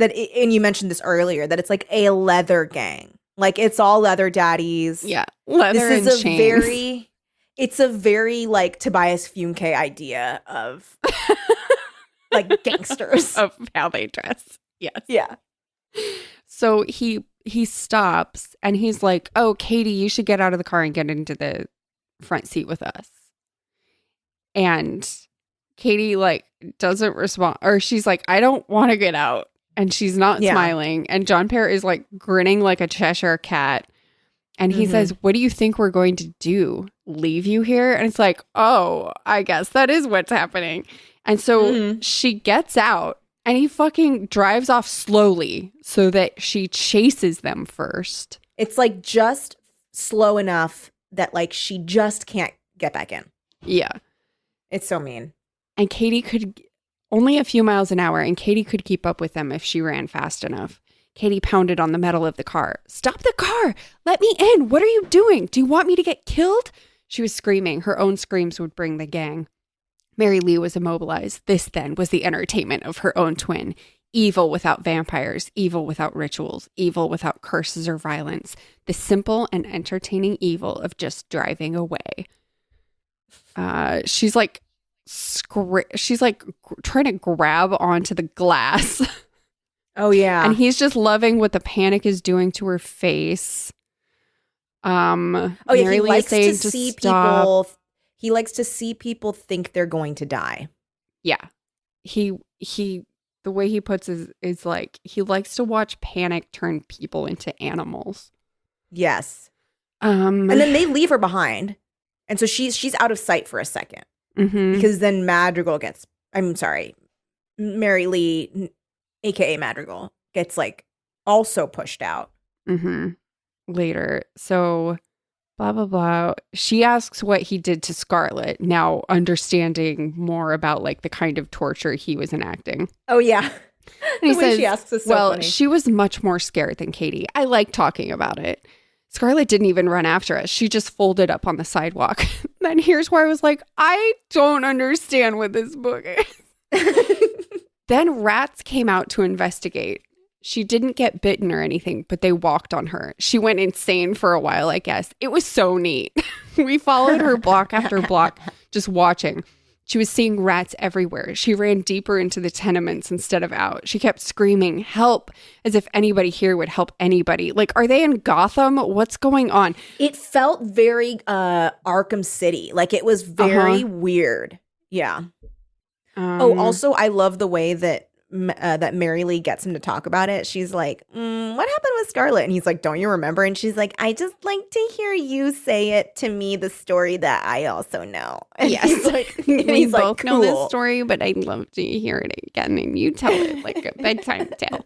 and you mentioned this earlier, that it's like a leather gang. Like it's all leather daddies. Yeah. Leather This and is chains. it's a very like Tobias Funke idea of like gangsters. Of how they dress. Yes. Yeah. So he stops and he's like, oh, Katie, you should get out of the car and get into the front seat with us. And Katie like doesn't respond, or she's like, I don't want to get out. And she's not Yeah. smiling. And John Parr is like grinning like a Cheshire cat. And he says, what do you think we're going to do? Leave you here? And it's like, oh, I guess that is what's happening. And so she gets out and he fucking drives off slowly so that she chases them first. It's like just slow enough that like she just can't get back in. Yeah. It's so mean. And Katie could only a few miles an hour, and Katie could keep up with them if she ran fast enough. Katie pounded on the metal of the car. Stop the car! Let me in! What are you doing? Do you want me to get killed? She was screaming. Her own screams would bring the gang. Mary Lee was immobilized. This, then, was the entertainment of her own twin. Evil without vampires, evil without rituals, evil without curses or violence. The simple and entertaining evil of just driving away. She's like trying to grab onto the glass. Oh yeah. And he's just loving what the panic is doing to her face. He Mary Lee likes is saying to see stop. people. He likes to see people think they're going to die. Yeah. He the way he puts it is like he likes to watch panic turn people into animals. Yes. And then they leave her behind. And so she's out of sight for a second. mhm. Because then Mary Lee, aka Madrigal, gets like also pushed out. Later. So blah, blah, blah. She asks what he did to Scarlett, now understanding more about like the kind of torture he was enacting. Oh yeah. And he The way says, she asks is so well, funny. she was much more scared than Katie. I like talking about it. Scarlett didn't even run after us. She just folded up on the sidewalk. Then here's where I was like, I don't understand what this book is. Then rats came out to investigate. She didn't get bitten or anything, but they walked on her. She went insane for a while, I guess. It was so neat. We followed her block after block, just watching. She was seeing rats everywhere. She ran deeper into the tenements instead of out. She kept screaming, help, as if anybody here would help anybody. Like, are they in Gotham? What's going on? It felt very Arkham City. Like it was very weird. Yeah. Also, I love the way that that Mary Lee gets him to talk about it. She's like, what happened with Scarlett? And he's like, don't you remember? And she's like, I just like to hear you say it to me, the story that I also know. And Yes. he's like, We both cool. know this story, but I'd love to hear it again. And you tell it like a bedtime tale.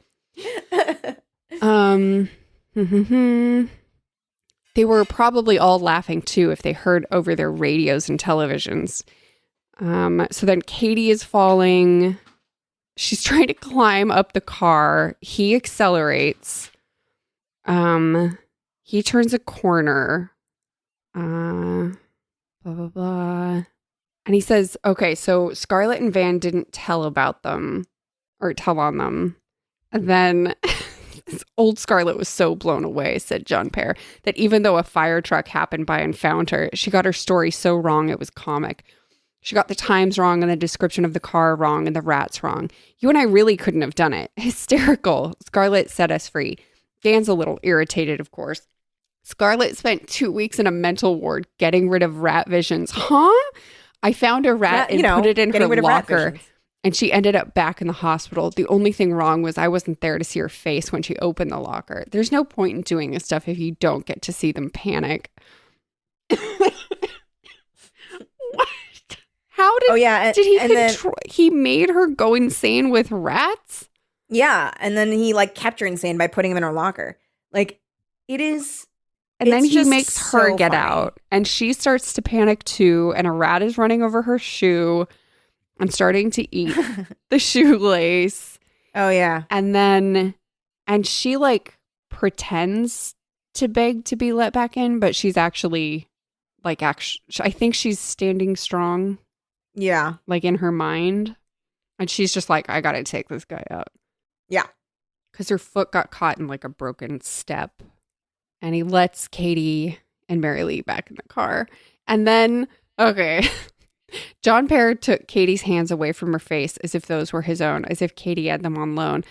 They were probably all laughing too if they heard over their radios and televisions. So then Katie is falling. She's trying to climb up the car. He accelerates. He turns a corner. Blah, blah, blah. And he says, okay, so Scarlett and Van didn't tell about them or tell on them. And then old Scarlett was so blown away, said John Parr, that even though a fire truck happened by and found her, she got her story so wrong it was comic. She got the times wrong and the description of the car wrong and the rats wrong. You and I really couldn't have done it. Hysterical. Scarlett set us free. Dan's a little irritated, of course. Scarlett spent 2 weeks in a mental ward getting rid of rat visions. Huh? I found a rat and put it in her locker. And she ended up back in the hospital. The only thing wrong was I wasn't there to see her face when she opened the locker. There's no point in doing this stuff if you don't get to see them panic. What? How did did he control? He made her go insane with rats? Yeah, and then he like kept her insane by putting him in her locker. Like it is. And then he just makes her so get funny. out, and she starts to panic too. And a rat is running over her shoe and starting to eat the shoelace. Oh yeah. And she like pretends to beg to be let back in, but she's actually like, I think she's standing strong, Yeah. like in her mind. And she's just like, I got to take this guy out. Yeah. Because her foot got caught in like a broken step. And he lets Katie and Mary Lee back in the car. And then, okay, John Parr took Katie's hands away from her face as if those were his own, as if Katie had them on loan.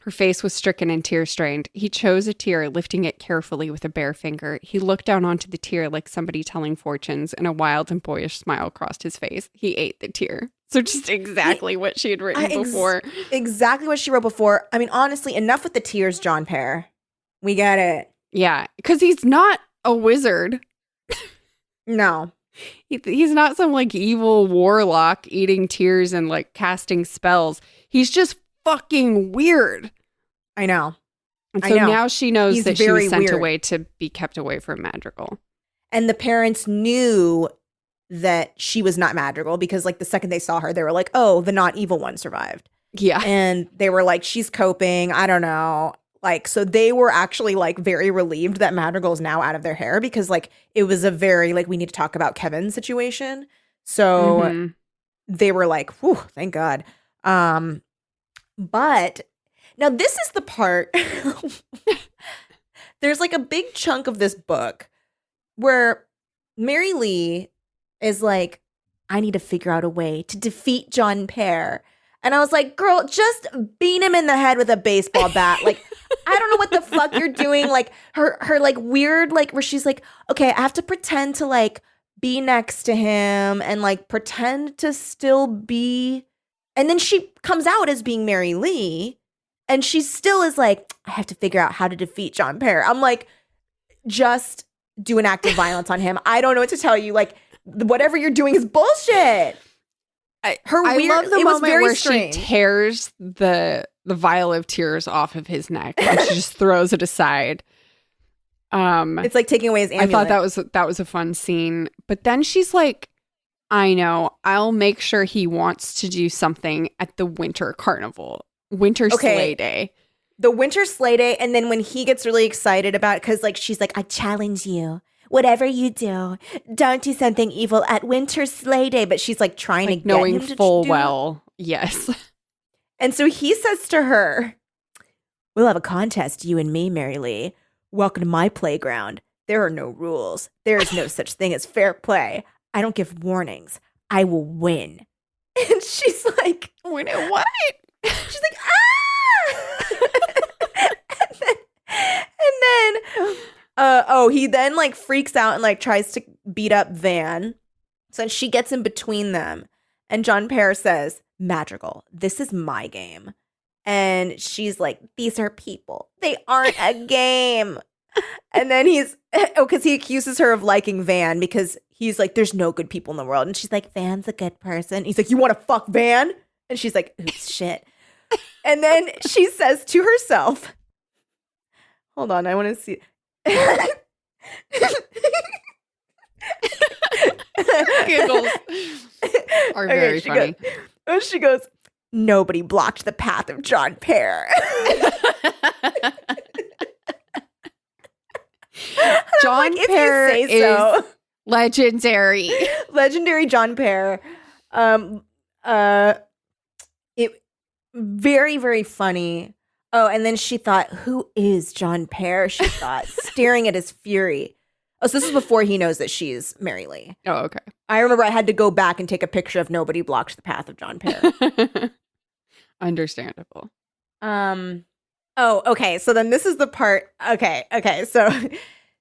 Her face was stricken and tear-strained. He chose a tear, lifting it carefully with a bare finger. He looked down onto the tear like somebody telling fortunes, and a wild and boyish smile crossed his face. He ate the tear. So just exactly what she had written before. Exactly what she wrote before. I mean, honestly, enough with the tears, John Pear. We get it. Yeah, because he's not a wizard. No. He's not some like evil warlock eating tears and like casting spells. He's just fucking weird. I know. And so now she knows He's that she was very sent weird. away to be kept away from Madrigal. And the parents knew that she was not Madrigal because like the second they saw her, they were like, oh, the not evil one survived. Yeah. And they were like, she's coping. I don't know. Like, so they were actually like very relieved that Madrigal is now out of their hair because like it was a very like, we need to talk about Kevin situation. So they were like, whew, thank God. But now this is the part. There's like a big chunk of this book where Mary Lee is like, I need to figure out a way to defeat John Pear. And I was like, girl, just beat him in the head with a baseball bat. Like, I don't know what the fuck you're doing. Like her like weird, like where she's like, okay, I have to pretend to like be next to him and like pretend to still be. And then she comes out as being Mary Lee and she still is like, I have to figure out how to defeat John Pear. I'm like, just do an act of violence on him. I don't know what to tell you. Like, whatever you're doing is bullshit. I love the it was moment very where strange. she tears the vial of tears off of his neck and she just throws it aside. It's like taking away his amulet. I thought that was a fun scene. But then she's like, I know, I'll make sure he wants to do something at the winter carnival. Winter sleigh day. The winter sleigh day. And then when he gets really excited about it, because like she's like, I challenge you. Whatever you do, don't do something evil at winter sleigh day. But she's like trying Like to get knowing him to full do well. Yes. And so he says to her, we'll have a contest, you and me, Mary Lee. Welcome to my playground. There are no rules. There is no such thing as fair play. I don't give warnings. I will win. And she's like, Win at what? she's like, ah! and then, he then like freaks out and like tries to beat up Van. So she gets in between them. And John Pear says, Madrigal, this is my game. And she's like, these are people. They aren't a game. And then because he accuses her of liking Van because he's like, there's no good people in the world. And she's like, Van's a good person. He's like, you want to fuck Van? And she's like, oops, shit. And then she says to herself, hold on, I want to see. Giggles are very funny. She goes, nobody blocked the path of John Pear. John like, Pear if you say so. is legendary. Legendary John Pear. It very, very funny. Oh, and then she thought, who is John Pear? She thought, staring at his fury. Oh, so this is before he knows that she's Mary Lee. Oh, okay. I remember I had to go back and take a picture of nobody blocked the path of John Pear. Understandable. Oh, okay. So then this is the part. Okay. So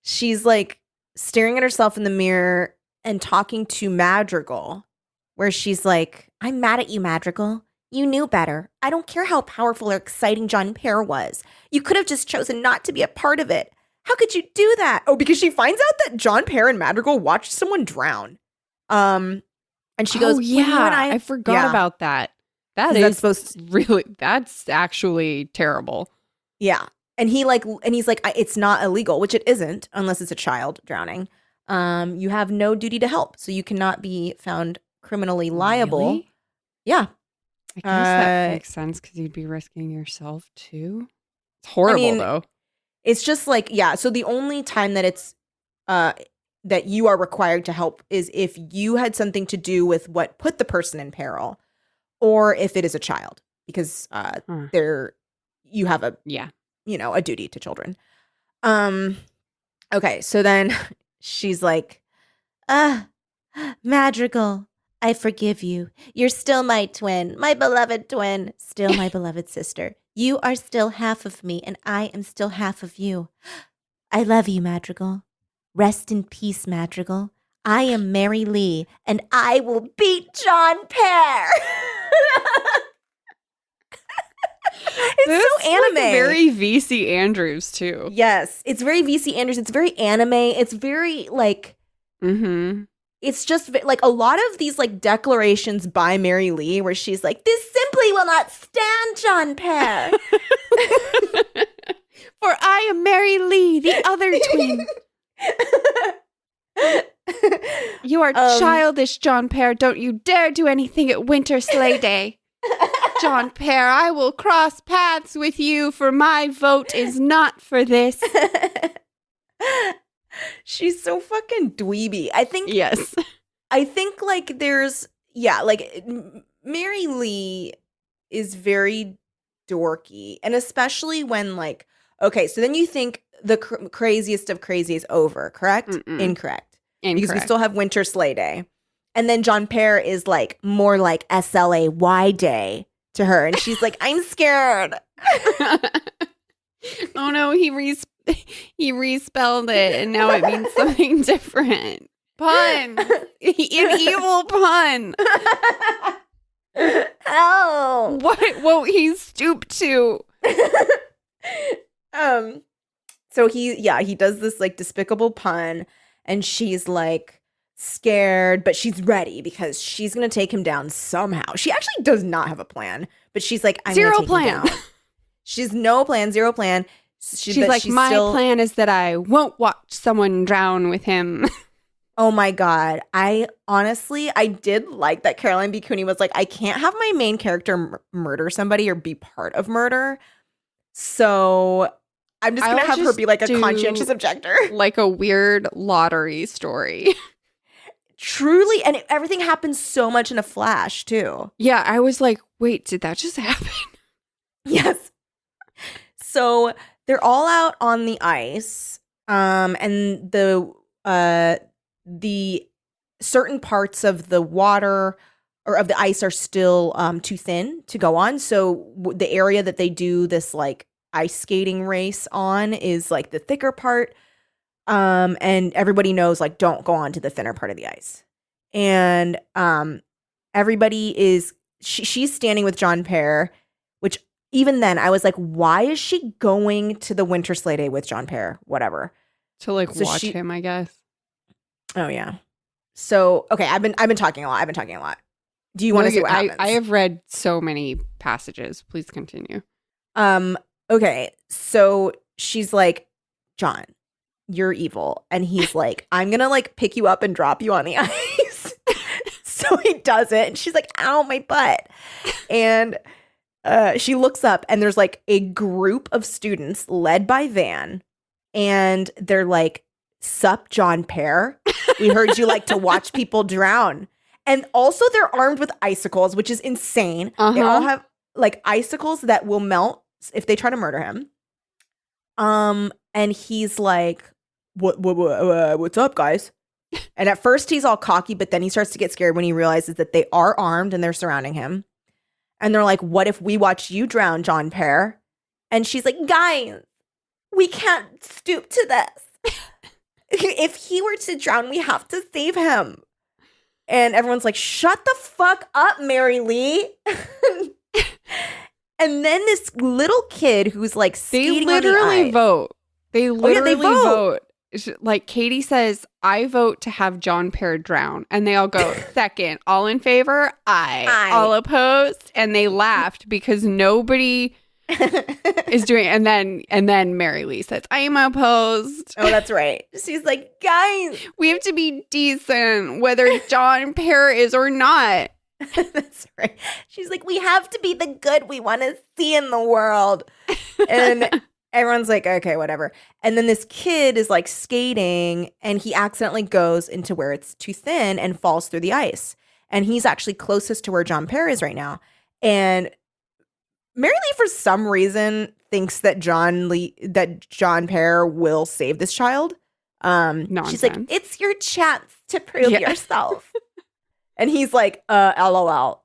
she's like staring at herself in the mirror and talking to Madrigal, where she's like, I'm mad at you, Madrigal. You knew better. I don't care how powerful or exciting John Pear was. You could have just chosen not to be a part of it. How could you do that? Oh, because she finds out that John Pear and Madrigal watched someone drown. And she goes, oh, yeah, well, you and I forgot about that. That's actually terrible. Yeah. And he's like, it's not illegal, which it isn't unless it's a child drowning. You have no duty to help. So you cannot be found criminally liable. Really? Yeah. I guess that makes sense because you'd be risking yourself too. It's horrible though. It's just like, yeah. So the only time that it's that you are required to help is if you had something to do with what put the person in peril, or if it is a child, because you have a a duty to children. Okay, so then she's like, Madrigal, I forgive you. You're still my twin, my beloved twin, still my beloved sister. You are still half of me, and I am still half of you. I love you, Madrigal. Rest in peace, Madrigal. I am Mary Lee, and I will beat John Pear. It's This so anime. Like very VC Andrews too. Yes, it's very VC Andrews. It's very anime. It's very like Mm-hmm. it's just like a lot of these like declarations by Mary Lee where she's like, "This simply will not stand, John Pear." For I am Mary Lee, the other twin. You are childish, John Pear. Don't you dare do anything at Winter Sleigh Day. John Pear, I will cross paths with you, for my vote is not for this. She's so fucking dweeby. I think Yes. like there's like Mary Lee is very dorky, and especially when like okay, so then you think the craziest of crazy is over, correct? Mm-mm. Incorrect. Because we Incorrect. still have Winter Sleigh Day. And then John Pear is like more like SLAY Day to her. And she's like, I'm scared. Oh no, he respelled it and now it means something different. Pun. An evil pun. Oh. What won't he stoop to? So he does this like despicable pun, and she's like scared, but she's ready because she's gonna take him down somehow. She actually does not have a plan, but she's like, I'm Zero gonna take plan. him down. She's no plan, zero plan. She's like, my plan is that I won't watch someone drown with him. Oh my God. I did like that Caroline B. Cooney was like, I can't have my main character murder somebody or be part of murder. So I'm just going to I'll have her just be like a do- conscientious objector. Like a weird lottery story. Truly. And everything happens so much in a flash too. Yeah, I was like, wait, did that just happen? Yes. So they're all out on the ice. And the certain parts of the water or of the ice are still too thin to go on. So the area that they do this like ice skating race on is like the thicker part. And everybody knows like don't go on to the thinner part of the ice. And everybody is she's standing with John Pear, which even then I was like, why is she going to the Winter Sleigh Day with John Pear? Whatever. To like So watch him, I guess. Oh yeah. So okay, I've been talking a lot. Do you want to see what happens? I have read so many passages. Please continue. Okay, so she's like, John, you're evil, and he's like, I'm gonna like pick you up and drop you on the ice. So he does it, and she's like, ow, my butt. And she looks up, and there's like a group of students led by Van, and they're like, sup, John Pear. We heard you like to watch people drown. And also they're armed with icicles, which is insane. They Uh-huh. all have like icicles that will melt if they try to murder him. And he's like, what's up, guys? And at first he's all cocky, but then he starts to get scared when he realizes that they are armed and they're surrounding him. And they're like, what if we watch you drown, John Pear? And she's like, guys, we can't stoop to this. If he were to drown, we have to save him. And everyone's like, shut the fuck up, Mary Lee. And then this little kid who's like They skating on the literally ice. vote. They literally vote. vote. Like Katie says, I vote to have John Pear drown. And they all go, second. All in favor? Aye. All opposed? And they laughed because nobody is doing it. And then Mary Lee says, I am opposed. Oh, that's right. She's like, guys. We have to be decent, whether John Pear is or not. That's right. She's like, we have to be the good we want to see in the world. And everyone's like, okay, whatever. And then this kid is like skating and he accidentally goes into where it's too thin and falls through the ice. And he's actually closest to where John Pear is right now. And Mary Lee, for some reason, thinks that John Pear will save this child. She's like, Nonsense. it's your chance to prove Yeah. yourself. And he's like, LOL.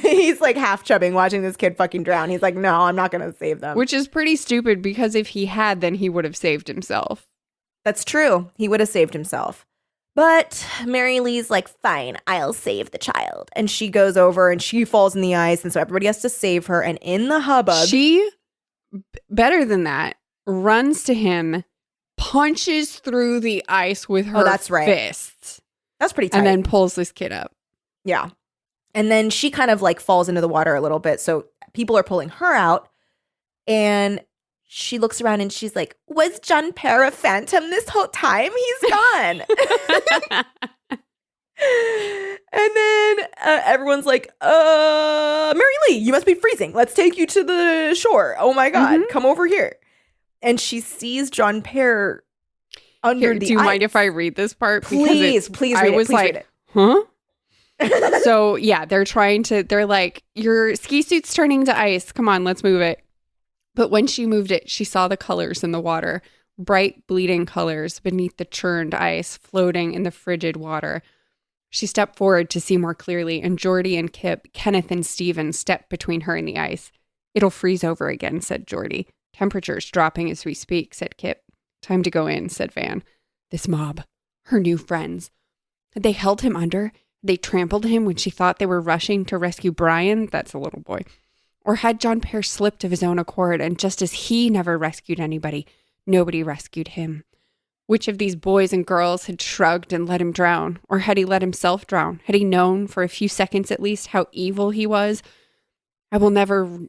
He's like half chubbing watching this kid fucking drown. He's like, no, I'm not going to save them. Which is pretty stupid because if he had, then he would have saved himself. That's true. He would have saved himself. But Mary Lee's like, fine, I'll save the child. And she goes over and she falls in the ice. And so everybody has to save her. And in the hubbub. She, better than that, runs to him, punches through the ice with her that's right. fists. That's pretty tight. And then pulls this kid up. Yeah. And then she kind of like falls into the water a little bit. So people are pulling her out. And she looks around and she's like, was John Parr a phantom this whole time? He's gone. And then everyone's like, Mary Lee, you must be freezing. Let's take you to the shore. Oh my God, come over here. And she sees John Parr under the Do you ice. mind if I read this part? Please read it. I was Please like, read it. huh? So yeah, they're like, your ski suit's turning to ice. Come on, let's move it. But when she moved it, she saw the colors in the water, bright bleeding colors beneath the churned ice floating in the frigid water. She stepped forward to see more clearly, and Geordie and Kip, Kenneth and Stephen stepped between her and the ice. It'll freeze over again, said Geordie. Temperature's dropping as we speak, said Kip. Time to go in, said Van. This mob, her new friends. Had they held him under? Had they trampled him when she thought they were rushing to rescue Brian? That's a little boy. Or had John Parr slipped of his own accord, and just as he never rescued anybody, nobody rescued him? Which of these boys and girls had shrugged and let him drown? Or had he let himself drown? Had he known, for a few seconds at least, how evil he was? I will never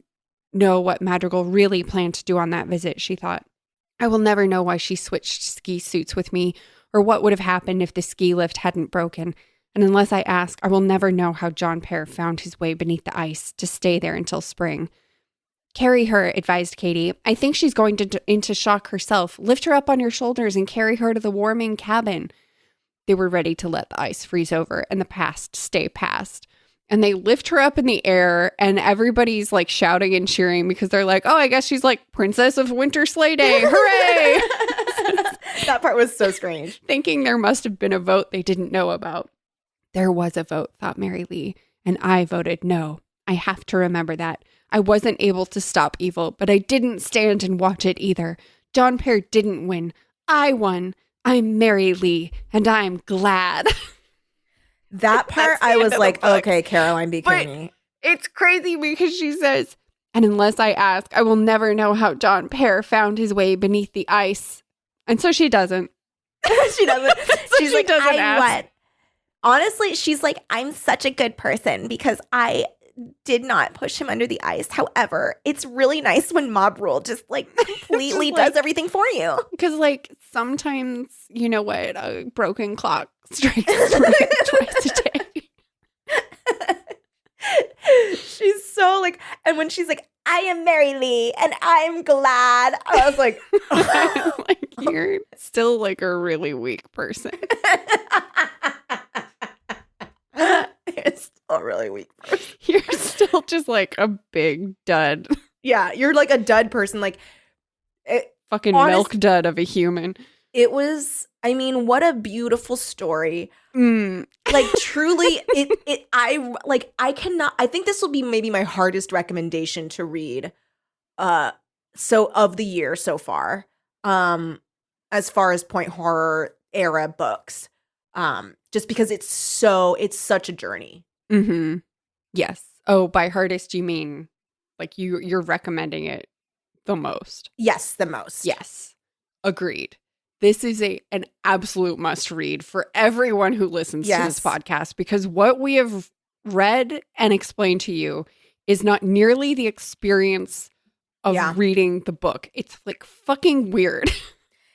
know what Madrigal really planned to do on that visit, she thought. I will never know why she switched ski suits with me, or what would have happened if the ski lift hadn't broken. And unless I ask, I will never know how John Parr found his way beneath the ice to stay there until spring. Carry her, advised Katie. I think she's going into shock herself. Lift her up on your shoulders and carry her to the warming cabin. They were ready to let the ice freeze over and the past stay past. And they lift her up in the air, and everybody's like shouting and cheering because they're like, oh, I guess she's like Princess of Winter Sleigh Day. Hooray! That part was so strange. Thinking there must have been a vote they didn't know about. There was a vote, thought Mary Lee, and I voted no. I have to remember that. I wasn't able to stop evil, but I didn't stand and watch it either. John Parr didn't win. I won. I'm Mary Lee, and I'm glad. That part, I was like, okay, Caroline B. Kinney. It's crazy because she says, and unless I ask, I will never know how John Parr found his way beneath the ice. And so she doesn't. She doesn't. She's like, doesn't I ask. won. Honestly, she's like, I'm such a good person because I did not push him under the ice. However, it's really nice when Mob Rule just like completely does everything for you. Because like sometimes, you know what, a broken clock strikes twice a day. She's so like, and when she's like, I am Mary Lee and I'm glad, I was like, like you're still like a really weak person. It's still a really weak person. You're still just like a big dud. Yeah, you're like a dud person. Like, Fucking milk dud of a human. It was, I mean, what a beautiful story. Mm. Like truly, I cannot, I think this will be maybe my hardest recommendation to read so of the year so far. As far as point horror era books. Just because it's such a journey. Mm-hmm. Yes. Oh, by hardest you mean like you're recommending it the most. Yes, the most. Yes. Agreed. This is an absolute must read for everyone who listens to this podcast, because what we have read and explained to you is not nearly the experience of reading the book. It's like fucking weird.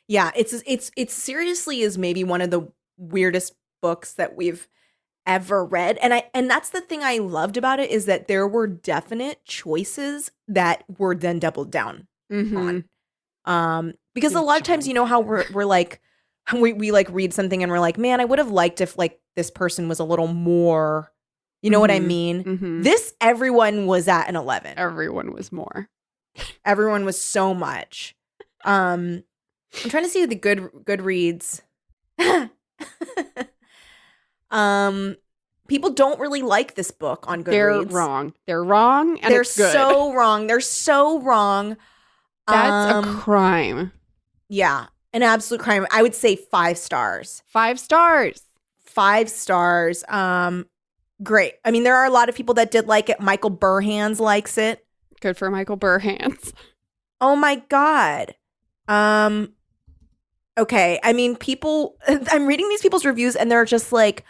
Yeah, it's seriously is maybe one of the weirdest books that we've ever read. And that's the thing I loved about it, is that there were definite choices that were then doubled down on. Because a lot of times, you know how we're like, we like read something and we're like, man, I would have liked if like this person was a little more, you know what I mean? Mm-hmm. This, everyone was at an 11. Everyone was more. Everyone was so much. I'm trying to see the Goodreads. People don't really like this book on Goodreads. They're wrong. They're wrong, and They're it's good. so wrong. They're so wrong. That's a crime. Yeah, an absolute crime. I would say 5 stars. 5 stars. 5 stars. Great. I mean, there are a lot of people that did like it. Michael Burhans likes it. Good for Michael Burhans. Oh my God. Okay. I mean, I'm reading these people's reviews and they're just like,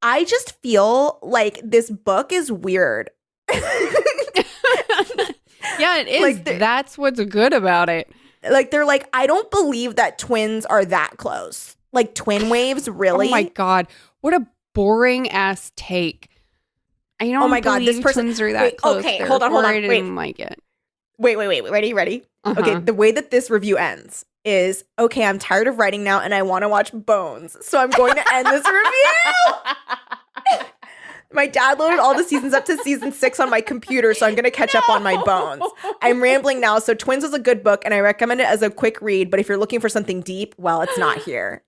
I just feel like this book is weird. Yeah, it is. Like, That's what's good about it. Like, they're like, I don't believe that twins are that close. Like, twin waves, really? Oh my God. What a boring ass take. I don't Oh my God, this believe person- twins are that wait, close. okay, hold on, I wait. didn't like it. Wait. Ready? Uh-huh. Okay, the way that this review ends is, okay, I'm tired of writing now and I want to watch Bones. So I'm going to end this review. My dad loaded all the seasons up to season 6 on my computer, so I'm going to catch up on my Bones. I'm rambling now. So Twins is a good book and I recommend it as a quick read. But if you're looking for something deep, well, it's not here.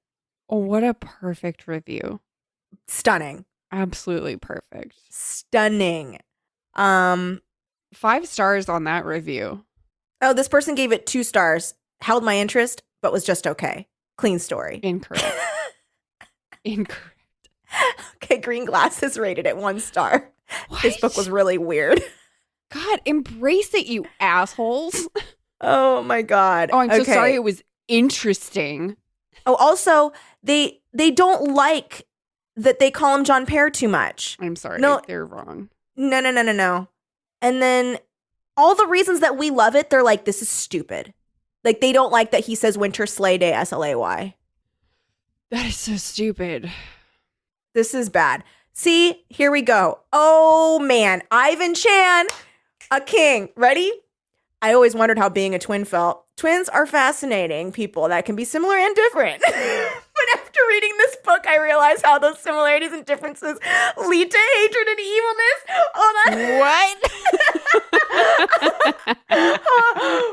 Oh, what a perfect review. Stunning. Absolutely perfect. Stunning. 5 stars on that review. Oh, this person gave it 2 stars. Held my interest, but was just okay. Clean story. Incorrect. Incorrect. Okay, Green Glasses rated it 1 star. What? This book was really weird. God, embrace it, you assholes. Oh my God. Oh, I'm so Okay. sorry. It was interesting. Oh, also, they don't like that they call him John Pear too much. I'm sorry. No. They're wrong. No. And then all the reasons that we love it, they're like, this is stupid. Like, they don't like that he says Winter Sleigh Day, SLAY. That is so stupid. This is bad. See, here we go. Oh, man. Ivan Chan, a king. Ready? I always wondered how being a twin felt. Twins are fascinating people that can be similar and different. But after reading this book, I realized how those similarities and differences lead to hatred and evilness. Oh,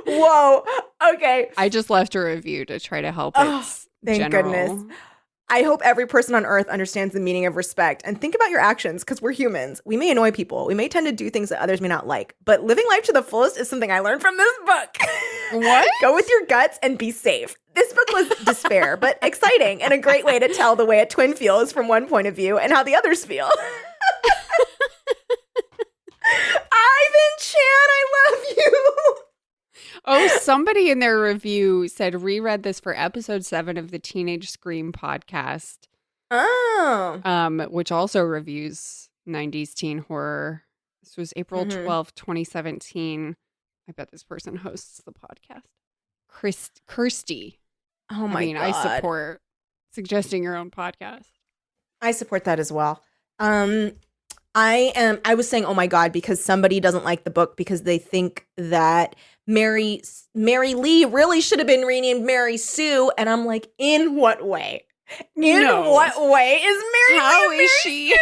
Whoa. Okay. I just left a review to try to help Oh, its thank general. goodness. I hope every person on earth understands the meaning of respect and think about your actions because we're humans. We may annoy people. We may tend to do things that others may not like, but living life to the fullest is something I learned from this book. What? Go with your guts and be safe. This book was despair, but exciting and a great way to tell the way a twin feels from one point of view and how the others feel. Ivan Chan, I love you. Oh, somebody in their review said reread this for episode 7 of the Teenage Scream podcast, Oh. which also reviews 90s teen horror. This was April Mhm. 12th, 2017. I bet this person hosts the podcast. Kirsty. Oh my I mean, God. I support suggesting your own podcast. I support that as well. I was saying, oh my God, because somebody doesn't like the book because they think that Mary Lee really should have been renamed Mary Sue. And I'm like, in what way? In No. what way is Mary How Lee? is she?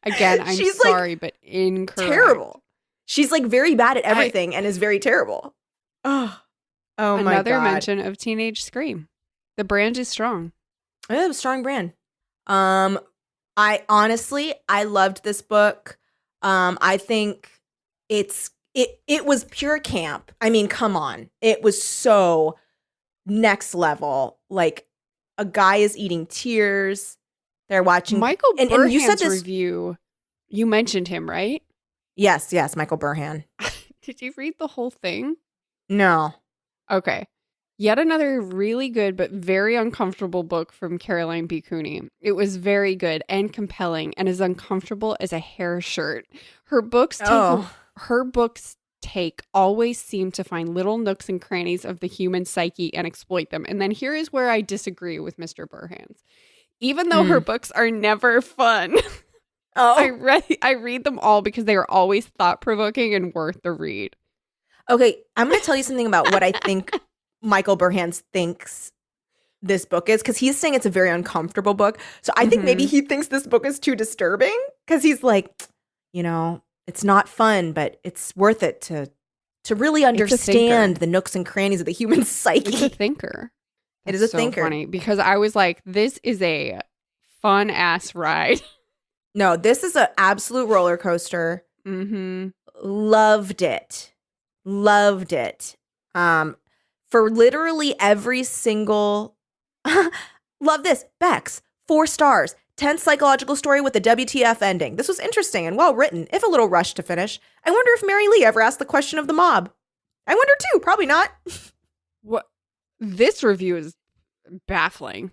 Again, I'm She's, like, sorry, but incorrect. Terrible. She's like very bad at everything and is very terrible. Oh my God. Another mention of Teenage Scream. The brand is strong. Yeah, it was a strong brand. I honestly loved this book. I think it was pure camp. I mean, come on. It was so next level. Like, a guy is eating tears. They're watching Michael and Burhan's you said this review. You mentioned him, right? Yes, Michael Burhan. Did you read the whole thing? No. Okay. Yet another really good but very uncomfortable book from Caroline B. Cooney. It was very good and compelling and as uncomfortable as a hair shirt. Her books always seem to find little nooks and crannies of the human psyche and exploit them. And then here is where I disagree with Mr. Burhans. Even though her books are never fun, I read them all because they are always thought-provoking and worth the read. Okay, I'm going to tell you something about what I think Michael Burhans thinks this book is, because he's saying it's a very uncomfortable book. So I think maybe he thinks this book is too disturbing because he's like, it's not fun, but it's worth it to really understand the nooks and crannies of the human psyche. It's a thinker. It is a so thinker. Funny because I was like, this is a fun ass ride. No, this is an absolute roller coaster. Mm-hmm. Loved it. Loved it. For literally every single love this. Bex, 4 stars. Tense psychological story with a WTF ending. This was interesting and well written, if a little rushed to finish. I wonder if Mary Lee ever asked the question of the mob. I wonder too. Probably not. What? This review is baffling.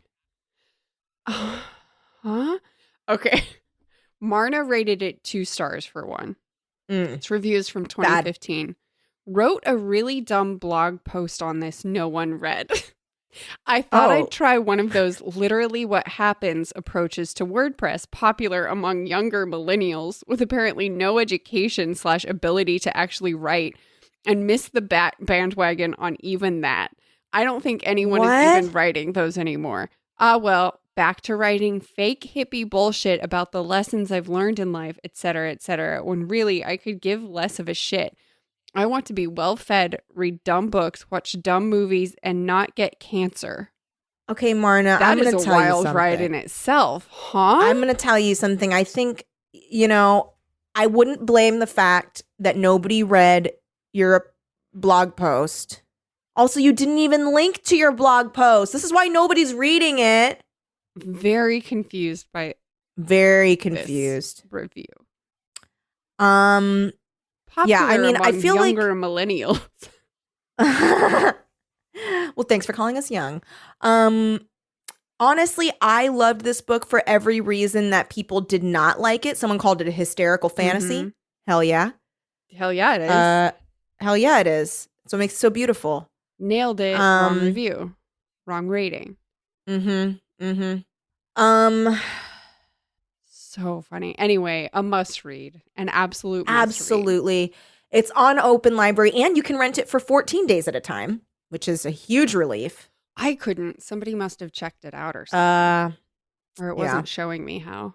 Huh? Okay. Marna rated it 2 stars for one. Its reviews from 2015. Wrote a really dumb blog post on this no one read. I thought I'd try one of those literally what happens approaches to WordPress popular among younger millennials with apparently no education / ability to actually write and miss the bandwagon on even that. I don't think anyone is even writing those anymore. Well, back to writing fake hippie bullshit about the lessons I've learned in life, etc., when really I could give less of a shit. I want to be well-fed, read dumb books, watch dumb movies, and not get cancer. Okay, Marna, That I'm going is to a tell you wild something. ride in itself, huh? I'm going to tell you something. I think, I wouldn't blame the fact that nobody read your blog post. Also, you didn't even link to your blog post. This is why nobody's reading it. Very confused by Very confused. this review. Yeah, I mean, I among feel like younger millennials. well, thanks for calling us young. Honestly, I loved this book for every reason that people did not like it. Someone called it a hysterical fantasy. Mhm. Hell yeah. Hell yeah, it is. Hell yeah, it is. So it makes it so beautiful. Nailed it. Wrong review. Wrong rating. So funny. Anyway, a must read. An absolute must read. Absolutely. It's on Open Library and you can rent it for 14 days at a time, which is a huge relief. I couldn't. Somebody must have checked it out or something. Or it wasn't yeah. showing me how.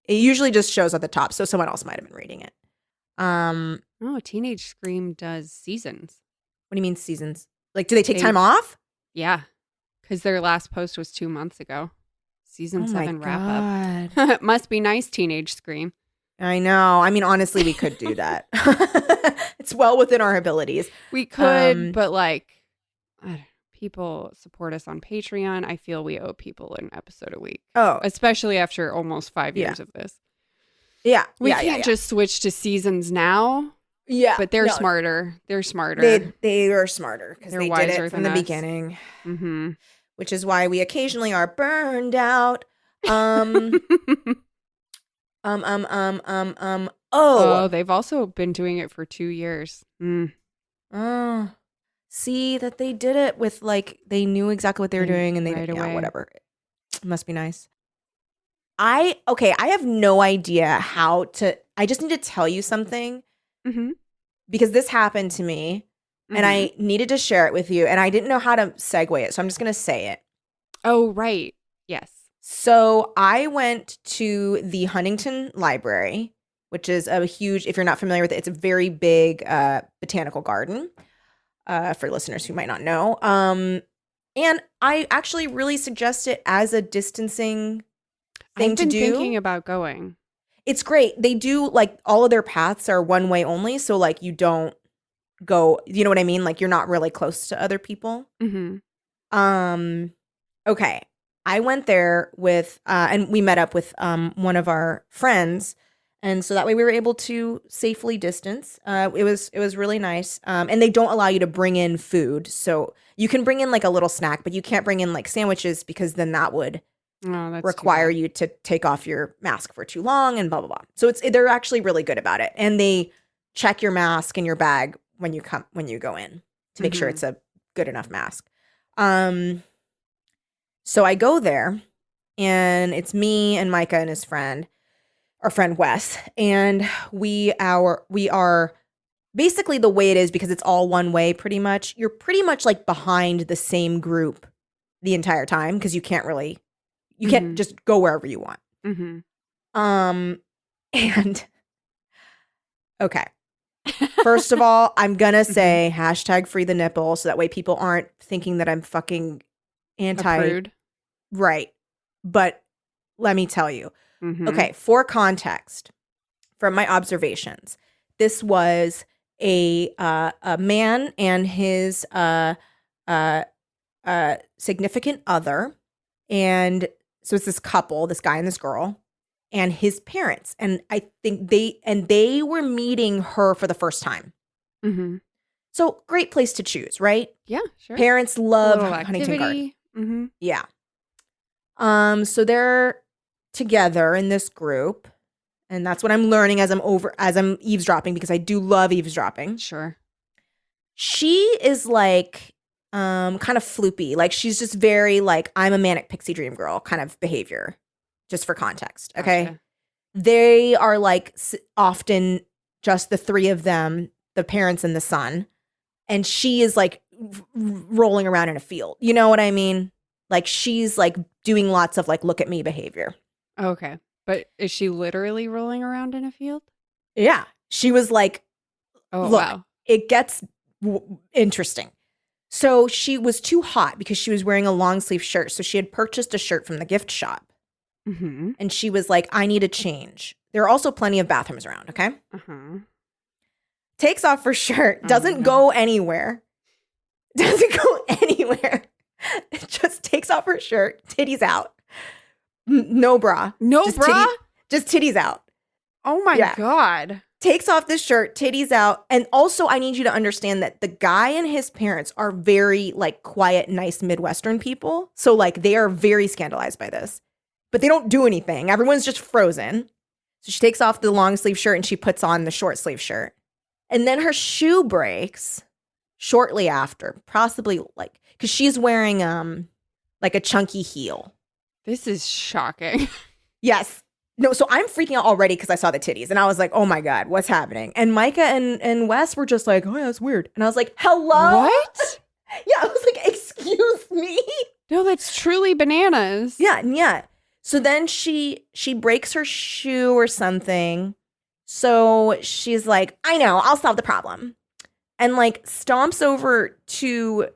It usually just shows at the top, so someone else might have been reading it. Oh, Teenage Scream does seasons. What do you mean seasons? Like, do they take time off? Yeah. Because their last post was 2 months ago. Season 7 wrap God. up. Must be nice, Teenage Scream. I know. I mean, honestly, we could do that. It's well within our abilities. We could, but people support us on Patreon. I feel we owe people an episode a week. Oh. Especially after almost 5 years of this. Yeah. We can't just switch to seasons now. Yeah. But they're smarter. They're smarter. They are smarter because they did it from the beginning. Mm-hmm. Which is why we occasionally are burned out. Oh, they've also been doing it for 2 years. Oh. See that they did it with they knew exactly what they were doing and they right away. Whatever. It must be nice. I have no idea how to I just need to tell you something. Mm-hmm. Because this happened to me and I needed to share it with you and I didn't know how to segue it. So I'm just going to say it. Oh, right. Yes. So I went to the Huntington Library, which is a huge, if you're not familiar with it, it's a very big botanical garden for listeners who might not know. And I actually really suggest it as a distancing thing to do. I've been thinking about going. It's great. They do all of their paths are one way only. So you don't go, you know what I mean? You're not really close to other people. Mm-hmm. Okay. I went there with, and we met up with one of our friends. And so that way we were able to safely distance. It was really nice. And they don't allow you to bring in food. So you can bring in a little snack, but you can't bring in sandwiches because then that would require you to take off your mask for too long and blah, blah, blah. So they're actually really good about it. And they check your mask in your bag when you go in to make sure it's a good enough mask. So I go there and it's me and Micah and his friend, our friend Wes. And we are basically the way it is because it's all one way pretty much. You're pretty much behind the same group the entire time because you can't just go wherever you want. Mm-hmm. And okay. First of all, I'm gonna say #free the nipple so that way people aren't thinking that I'm fucking anti. Approved. Right. But let me tell you. Mhm. Okay, for context, from my observations, this was a man and his significant other, and so it's this couple, this guy and this girl, and his parents, and I think they were meeting her for the first time. Mhm. So great place to choose, right? Yeah, sure. Parents A love little Huntington Garden. activity. Mhm. Yeah. So they're together in this group, and that's what I'm learning as I'm eavesdropping, because I do love eavesdropping. Sure. She is like kind of floopy. Like she's just very like, I'm a manic pixie dream girl kind of behavior, just for context. Okay. Gotcha. They are like often just the three of them, the parents and the son, and she is like rolling around in a field. You know what I mean? Like she's like doing lots of like look at me behavior. Okay. But is she literally rolling around in a field? Yeah. She was like, Oh, look, wow. it gets interesting. So she was too hot because she was wearing a long sleeve shirt. So she had purchased a shirt from the gift shop, Mhm. and she was like, I need a change. There are also plenty of bathrooms around. Okay. Uh-huh. Takes off her shirt, doesn't no. go anywhere. Doesn't go anywhere. Just takes off her shirt, titties out. No bra. No Just bra? just titties out. Oh my Yeah. God. Takes off the shirt, titties out. And also, I need you to understand that the guy and his parents are very like quiet, nice Midwestern people. So like they are very scandalized by this, but they don't do anything. Everyone's just frozen. So she takes off the long sleeve shirt and she puts on the short sleeve shirt. And then her shoe breaks shortly after, possibly like, because she's wearing like a chunky heel. This is shocking. Yes. No, so I'm freaking out already because I saw the titties and I was like, oh my God, what's happening? And Micah and Wes were just like, oh, yeah, that's weird. And I was like, hello? What? Yeah, I was like, excuse me? No, that's truly bananas. Yeah, yeah. So then she breaks her shoe or something. So she's like, I know, I'll solve the problem. And like stomps over to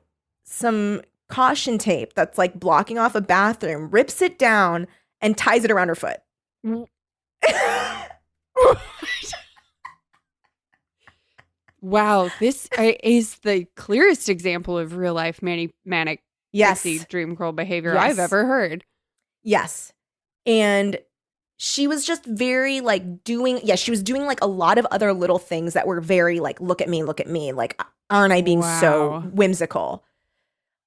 some caution tape that's like blocking off a bathroom, rips it down and ties it around her foot. Wow, this is the clearest example of real life manic Yes. pixie dream girl behavior Yes. I've ever heard. Yes. And she was just very like she was doing like a lot of other little things that were very like, look at me. Like, aren't I being so Wow. whimsical?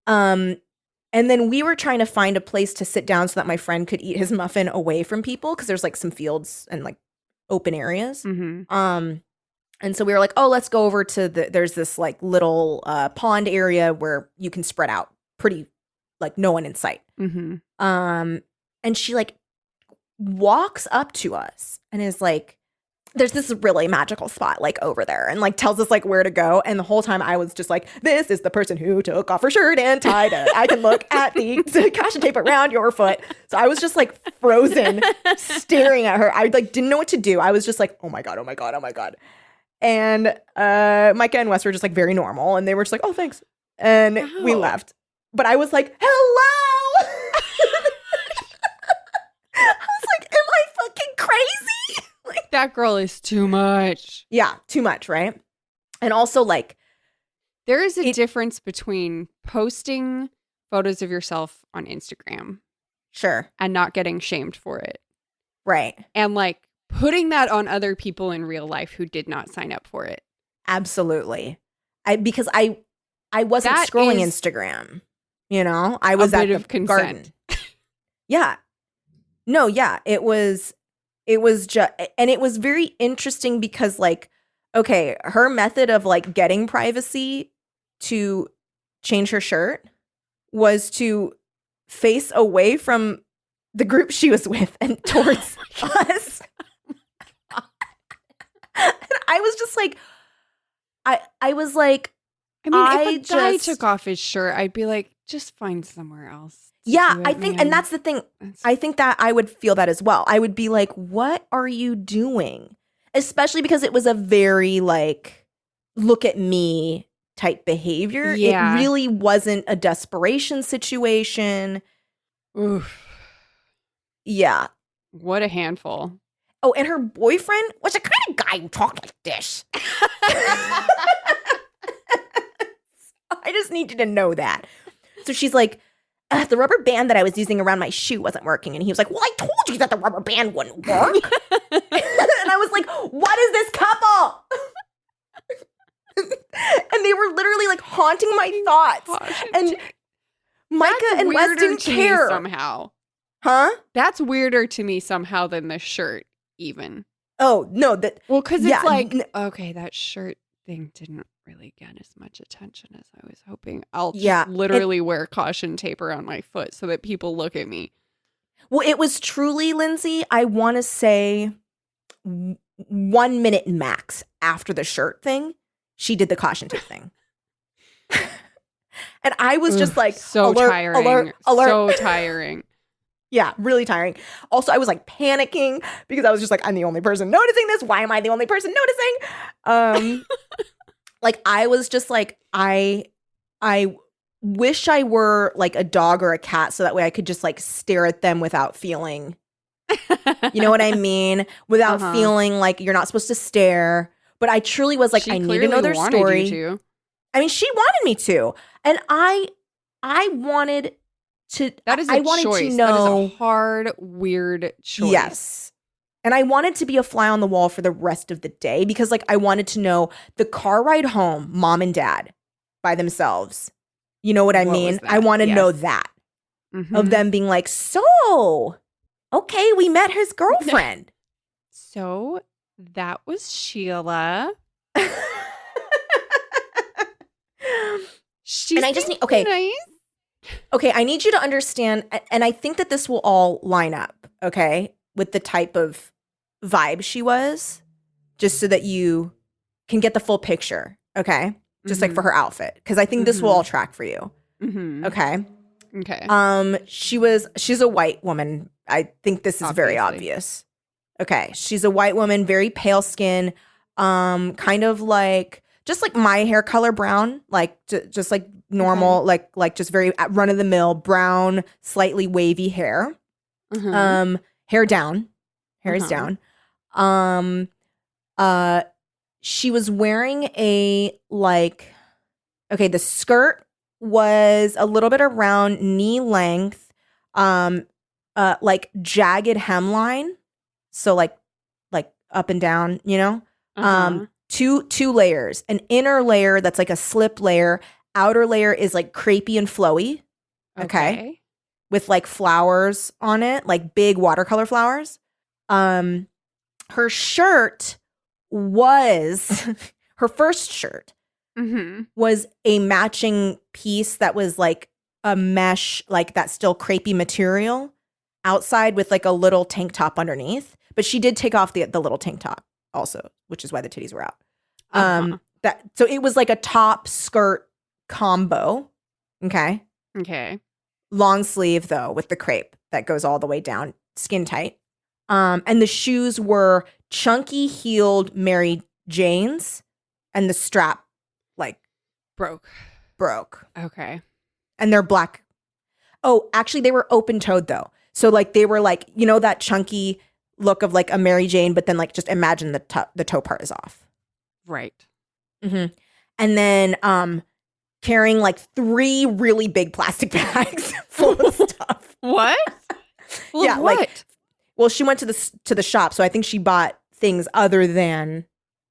And then we were trying to find a place to sit down so that my friend could eat his muffin away from people, because there's like some fields and like open areas. Mm-hmm. And so we were like, oh, let's go over to there's this like little pond area where you can spread out pretty, like no one in sight. Mm-hmm. And she like walks up to us and is like, there's this really magical spot like over there, and like tells us like where to go. And the whole time I was just like, this is the person who took off her shirt and tied it. I can look at the caution tape around your foot. So I was just like frozen staring at her. I like didn't know what to do. I was just like, oh my God. And Micah and Wes were just like very normal, and they were just like, oh, thanks. And we Wow. left. But I was like, hello. I was like, am I fucking crazy? Like, That girl is too much. yeah, too much, right? And also like, There is a difference between posting photos of yourself on Instagram sure, and not getting shamed for it, right. and like putting that on other people in real life who did not sign up for it. Absolutely. Because I wasn't That scrolling is Instagram, you know? I was a at bit the of consent. garden. Yeah. No, yeah, it was just, and it was very interesting because like, okay, her method of like getting privacy to change her shirt was to face away from the group she was with and towards us. And I was just like, I was like, I mean, I if a guy just- took off his shirt, I'd be like, just find somewhere else. to yeah, do I it, think, man. and that's the thing. That's- I think that I would feel that as well. I would be like, what are you doing? Especially because it was a very like, look at me type behavior. Yeah. It really wasn't a desperation situation. Oof. Yeah. What a handful. Oh, and her boyfriend was the kind of guy who talked like this. I just need you to know that. So she's like, the rubber band that I was using around my shoe wasn't working. And he was like, well, I told you that the rubber band wouldn't work. And I was like, what is this couple? And they were literally like haunting my thoughts. And Micah and Wes didn't care. Somehow. Huh? That's weirder to me somehow than the shirt, even. Oh, no. Well, because it's like, okay, that shirt thing didn't really get as much attention as I was hoping. I'll just literally wear caution tape around my foot so that people look at me. Well, it was truly, Lindsay, I want to say 1 minute max after the shirt thing, she did the caution tape thing. And I was just like, so alert, tiring. Alert. So tiring. Yeah, really tiring. Also, I was like panicking because I was just like, I'm the only person noticing this. Why am I the only person noticing? Like I was just like, I wish I were like a dog or a cat so that way I could just like stare at them without feeling, you know what I mean? Without feeling like you're not supposed to stare. But I truly was like, I need to know their story. I mean, she wanted me to. And I wanted to. That is I wanted choice. To know. That is a hard, weird choice. Yes. And I wanted to be a fly on the wall for the rest of the day because like I wanted to know the car ride home, mom and dad by themselves. You know what I mean? I want to know that of them being like, so, okay, we met his girlfriend. So that was Sheila. And I just need, okay, I need you to understand, and I think that this will all line up, okay, with the type of vibe she was, just so that you can get the full picture, okay? Just like for her outfit, because I think this will all track for you, okay? Okay. She's a white woman. I think this is very obvious. Okay, she's a white woman, very pale skin, kind of like just like my hair color, brown, like just like normal, like just very run of the mill brown, slightly wavy hair. Hair down. Hair is down. She was wearing a like, okay, the skirt was a little bit around knee length, like jagged hemline. So like up and down, you know? Two layers. An inner layer that's like a slip layer. Outer layer is like crepey and flowy. Okay. With like flowers on it, like big watercolor flowers. Her shirt was her first shirt was a matching piece that was like a mesh, like that still crepey material outside with like a little tank top underneath. But she did take off the little tank top also, which is why the titties were out. So it was like a top skirt combo. Okay. Long sleeve though, with the crepe that goes all the way down, skin tight. And the shoes were chunky heeled Mary Janes, and the strap like broke. Okay. And they're black. Oh, actually they were open toed though. So like they were like, you know, that chunky look of like a Mary Jane, but then like just imagine the toe part is off. Right. And then carrying like 3 really big plastic bags full of stuff. What? Full of what? Like, well, she went to the shop, so I think she bought things other than.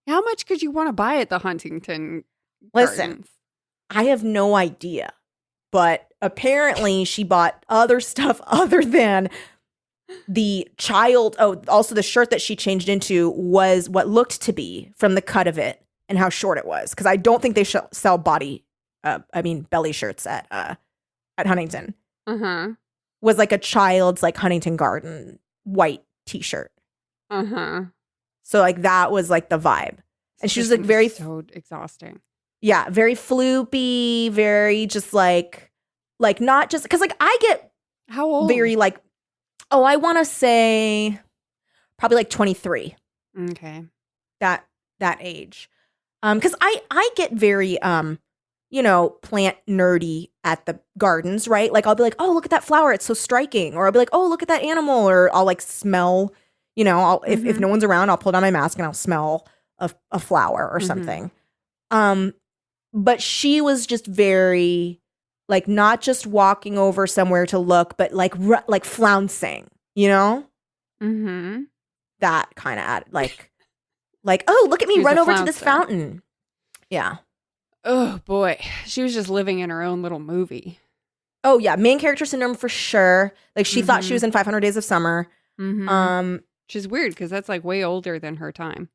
How much could you want to buy at the Huntington Listen, Gardens? I have no idea, but apparently she bought other stuff other than the child. Oh, also the shirt that she changed into was what looked to be, from the cut of it and how short it was, because I don't think they sell belly shirts at Huntington. Was like a child's like Huntington Garden white t-shirt. So like that was like the vibe. And she was like very so exhausting. Yeah, very floopy, very just like not just because like I get how old? Very like, oh, I want to say probably like 23. Okay. That age. Because I get very plant nerdy at the gardens, right? Like I'll be like, oh, look at that flower. It's so striking. Or I'll be like, oh, look at that animal. Or I'll like smell, if no one's around, I'll pull down my mask and I'll smell a flower or something. But she was just very like not just walking over somewhere to look, but like flouncing, Mm-hmm. that kind of like, oh, look at me She was run a over to this flouncer. fountain. Yeah. Oh boy, she was just living in her own little movie. Oh yeah, main character syndrome for sure. Like she thought she Mhm. was in 500 Days of Summer. Mm-hmm. Which is weird because that's like way older than her time.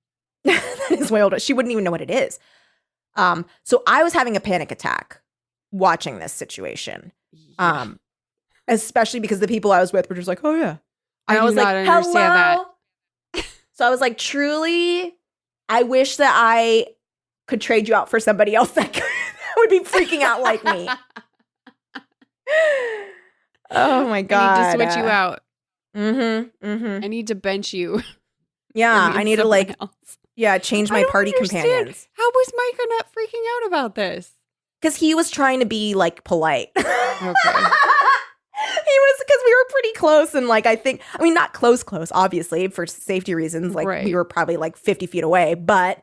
That is way older. She wouldn't even know what it is. So I was having a panic attack watching this situation. Especially because the people I was with were just like, oh yeah. I And do was not like, understand that. hello. So I was like, truly, I wish that I could trade you out for somebody else that would be freaking out like me. Oh my God. I need to switch you out. Mm-hmm. I need to bench you. Yeah, for me I need to someone like, else. change I my don't party understand. companions. How was Micah not freaking out about this? Because he was trying to be like polite. Okay. He was, because we were pretty close. And like, not close, obviously, for safety reasons. Like Right. we were probably like 50 feet away, but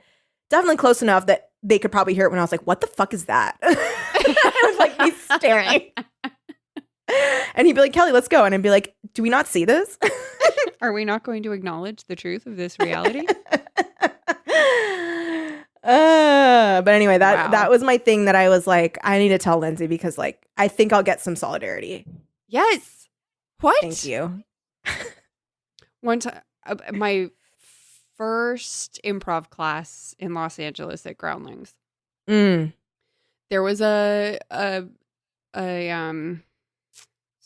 definitely close enough that they could probably hear it when I was like, what the fuck is that? I was like, he's staring. And he'd be like, Kelly, let's go. And I'd be like, do we not see this? Are we not going to acknowledge the truth of this reality? But anyway, Wow. that was my thing that I was like, I need to tell Lindsay because like I think I'll get some solidarity. Yes. What? Thank you. One time, my first improv class in Los Angeles at Groundlings, Mm. there was a what's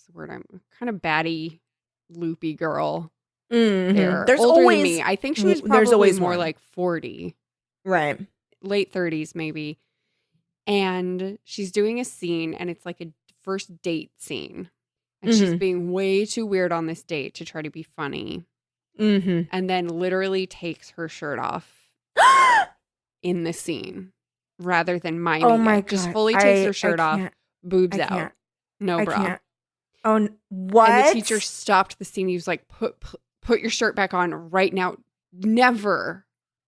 the word? I'm kind of batty, loopy girl Mhm. there. There's older always than me. I think she was there's probably always more one. like 40, Right. late 30s maybe. And she's doing a scene, and it's like a first date scene. And she's Mhm. being way too weird on this date to try to be funny. Mm-hmm. And then literally takes her shirt off in the scene rather than miming Oh my it. Just God. fully takes I her shirt off, can't. boobs I out. can't. No I bra. can't. Oh, what? And the teacher stopped the scene. He was like, put your shirt back on right now. Never,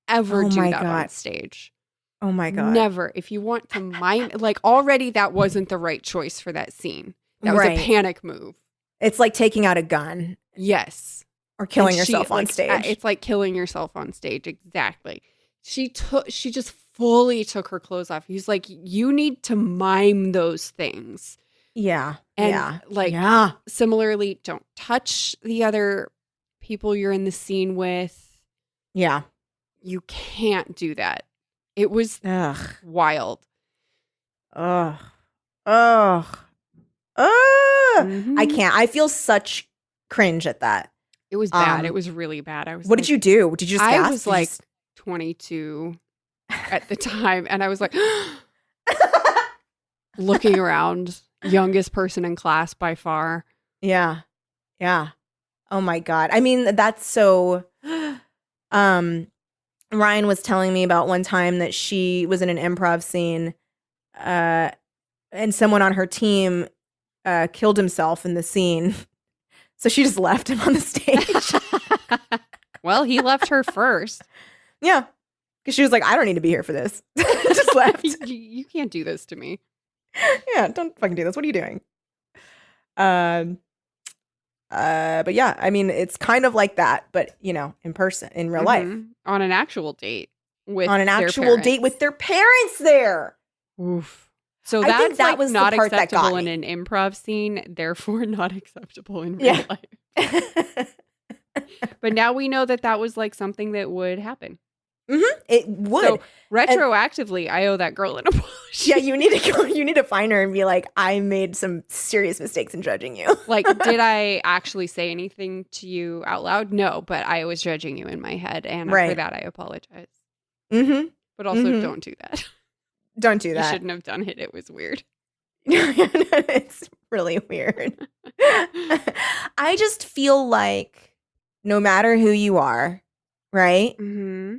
ever Oh do my that on God. stage. Oh my God. Never. If you want to mime, like already that wasn't the right choice for that scene. That was Right. a panic move. It's like taking out a gun Yes. or killing And she, yourself on like, stage. It's like killing yourself on stage. Exactly. She just fully took her clothes off. He's like, you need to mime those things. Yeah. And yeah. like yeah. similarly, don't touch the other people you're in the scene with. Yeah. You can't do that. It was Ugh. wild. Ugh. Ugh. Ugh. Mhm. I can't. I feel such cringe at that. It was bad. Um, It was really bad. I was What like, did you do? Did you just I gasp? was Did you like just- 22 at the time, and I was like looking around, youngest person in class by far. Yeah. Yeah. Oh my God. I mean, that's so Ryan was telling me about one time that she was in an improv scene and someone on her team killed himself in the scene. So she just left him on the stage. Well, he left her first. Yeah. Because she was like, I don't need to be here for this. Just left. You can't do this to me. Yeah, don't fucking do this. What are you doing? But yeah, I mean, it's kind of like that, but in person, in real life, Mhm. On an actual date with on an their actual date with parents. their parents there. Oof. So I that's think that like was the not part that got acceptable in me. an improv scene, therefore not acceptable in real Yeah. life. But now we know that was like something that would happen. It would. So retroactively, I owe that girl an apology. Yeah, you need to go. You need to find her and be like, I made some serious mistakes in judging you. Like, did I actually say anything to you out loud? No, but I was judging you in my head, and for Right. that I apologize. Mm-hmm. But also, Mhm. don't do that. Don't do You that. shouldn't have done it. It was weird. It's really weird. I just feel like no matter who you are, right? Mm-hmm.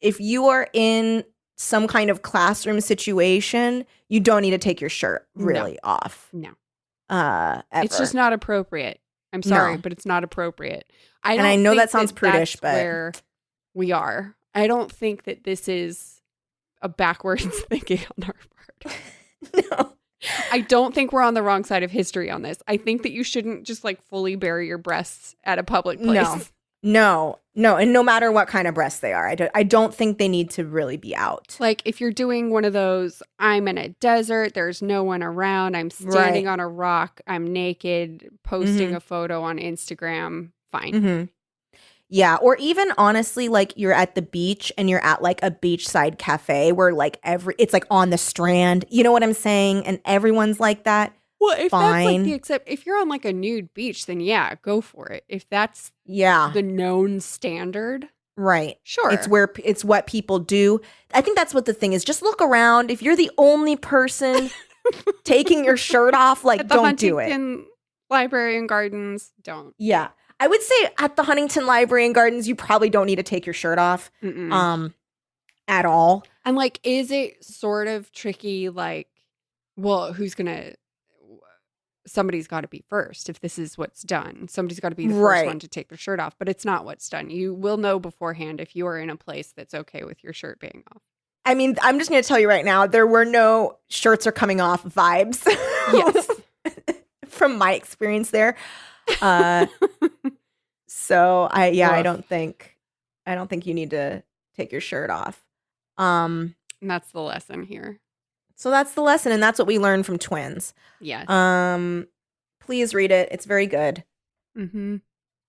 If you are in some kind of classroom situation, you don't need to take your shirt really off. No. Ever. It's just not appropriate. I'm sorry, No. but it's not appropriate. And I know think that sounds prudish, that's but- where we are. I don't think that this is a backwards thinking on our part. No. I don't think we're on the wrong side of history on this. I think that you shouldn't just like fully bare your breasts at a public place. No. And no matter what kind of breasts they are, I don't think they need to really be out. Like if you're doing one of those, I'm in a desert, there's no one around, I'm standing on a rock, I'm naked, posting a photo on Instagram, fine. Mm-hmm. Yeah, or even honestly, like you're at the beach and you're at like a beachside cafe where like it's like on the strand. You know what I'm saying? And everyone's like that. Well, if that's like Fine. if you're on like a nude beach, then yeah, go for it. If that's Yeah, the known standard, right. sure. It's what people do. I think that's what the thing is. Just look around. If you're the only person taking your shirt off, like At the don't do it. Huntington Library and Gardens, don't. Yeah. I would say at the Huntington Library and Gardens, you probably don't need to take your shirt off Mm-mm. at all. And like, is it sort of tricky? Like, well, somebody's got to be first if this is what's done. Somebody's got to be the first Right. one to take their shirt off, but it's not what's done. You will know beforehand if you are in a place that's okay with your shirt being off. I mean, I'm just going to tell you right now, there were no shirts are coming off vibes. Yes. From my experience there. So I Rough. don't think you need to take your shirt off. And that's the lesson here. So that's the lesson, and that's what we learned from Twins. Yes. Please read it. It's very good. Mm-hmm.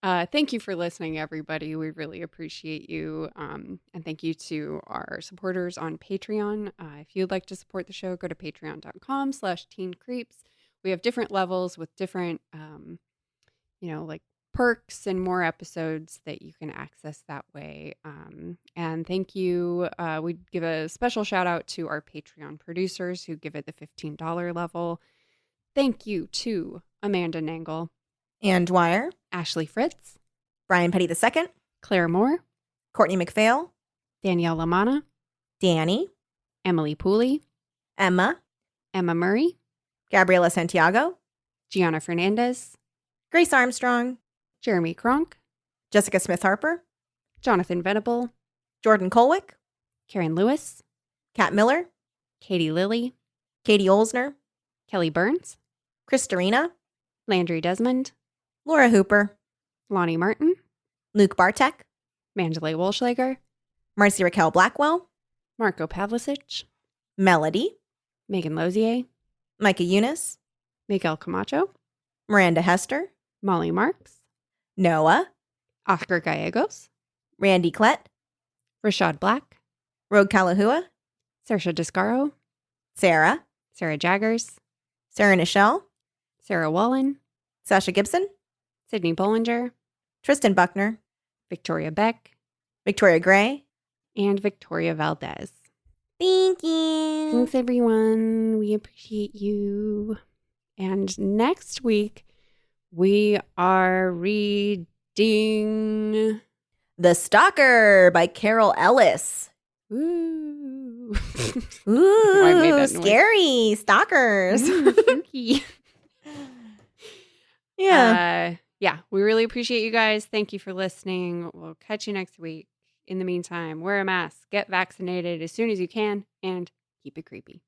Thank you for listening, everybody. We really appreciate you. And thank you to our supporters on Patreon. If you'd like to support the show, go to patreon.com/teencreeps. We have different levels with different, like perks and more episodes that you can access that way. And thank you. We give a special shout out to our Patreon producers who give it the $15 level. Thank you to Amanda Nangle, Ann Dwyer, Ashley Fritz, Brian Petty II, Claire Moore, Courtney McPhail, Danielle Lamana, Danny, Emily Pooley, Emma, Emma Murray, Gabriela Santiago, Gianna Fernandez, Grace Armstrong, Jeremy Kronk, Jessica Smith Harper, Jonathan Venable, Jordan Kolwick, Karen Lewis, Kat Miller, Katie Lilly, Katie Olsner, Kelly Burns, Chris Dorina, Landry Desmond, Laura Hooper, Lonnie Martin, Luke Bartek, Manjale Wolschlager, Marcy Raquel Blackwell, Marco Pavlicic, Melody, Megan Lozier, Micah Eunice, Miguel Camacho, Miranda Hester, Molly Marks, Noah, Oscar Gallegos, Randy Klett, Rashad Black, Rogue Kalahua, Saoirse Descaro, Sarah, Sarah Jaggers, Sarah Nichelle, Sarah Wallen, Sasha Gibson, Sydney Bollinger, Tristan Buckner, Victoria Beck, Victoria Gray. and Victoria Valdez. Thank you. Thanks, everyone. We appreciate you. And next week, we are reading. The Stalker by Carol Ellis. Ooh. Ooh, I made that noise. scary stalkers. Ooh, spooky. Yeah. Yeah, we really appreciate you guys. Thank you for listening. We'll catch you next week. In the meantime, wear a mask, get vaccinated as soon as you can, and keep it creepy.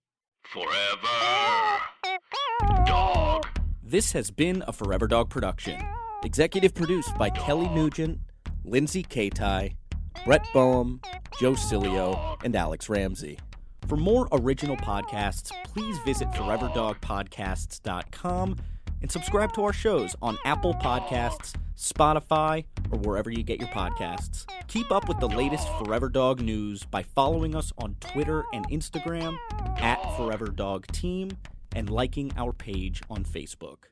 Forever Dog. This has been a Forever Dog production. Executive produced by Kelly Nugent, Lindsay Katai, Brett Boehm, Joe Cilio, and Alex Ramsey. For more original podcasts, please visit foreverdogpodcasts.com and subscribe to our shows on Apple Podcasts, Spotify, or wherever you get your podcasts. Keep up with the latest Forever Dog news by following us on Twitter and Instagram @ForeverDogTeam and liking our page on Facebook.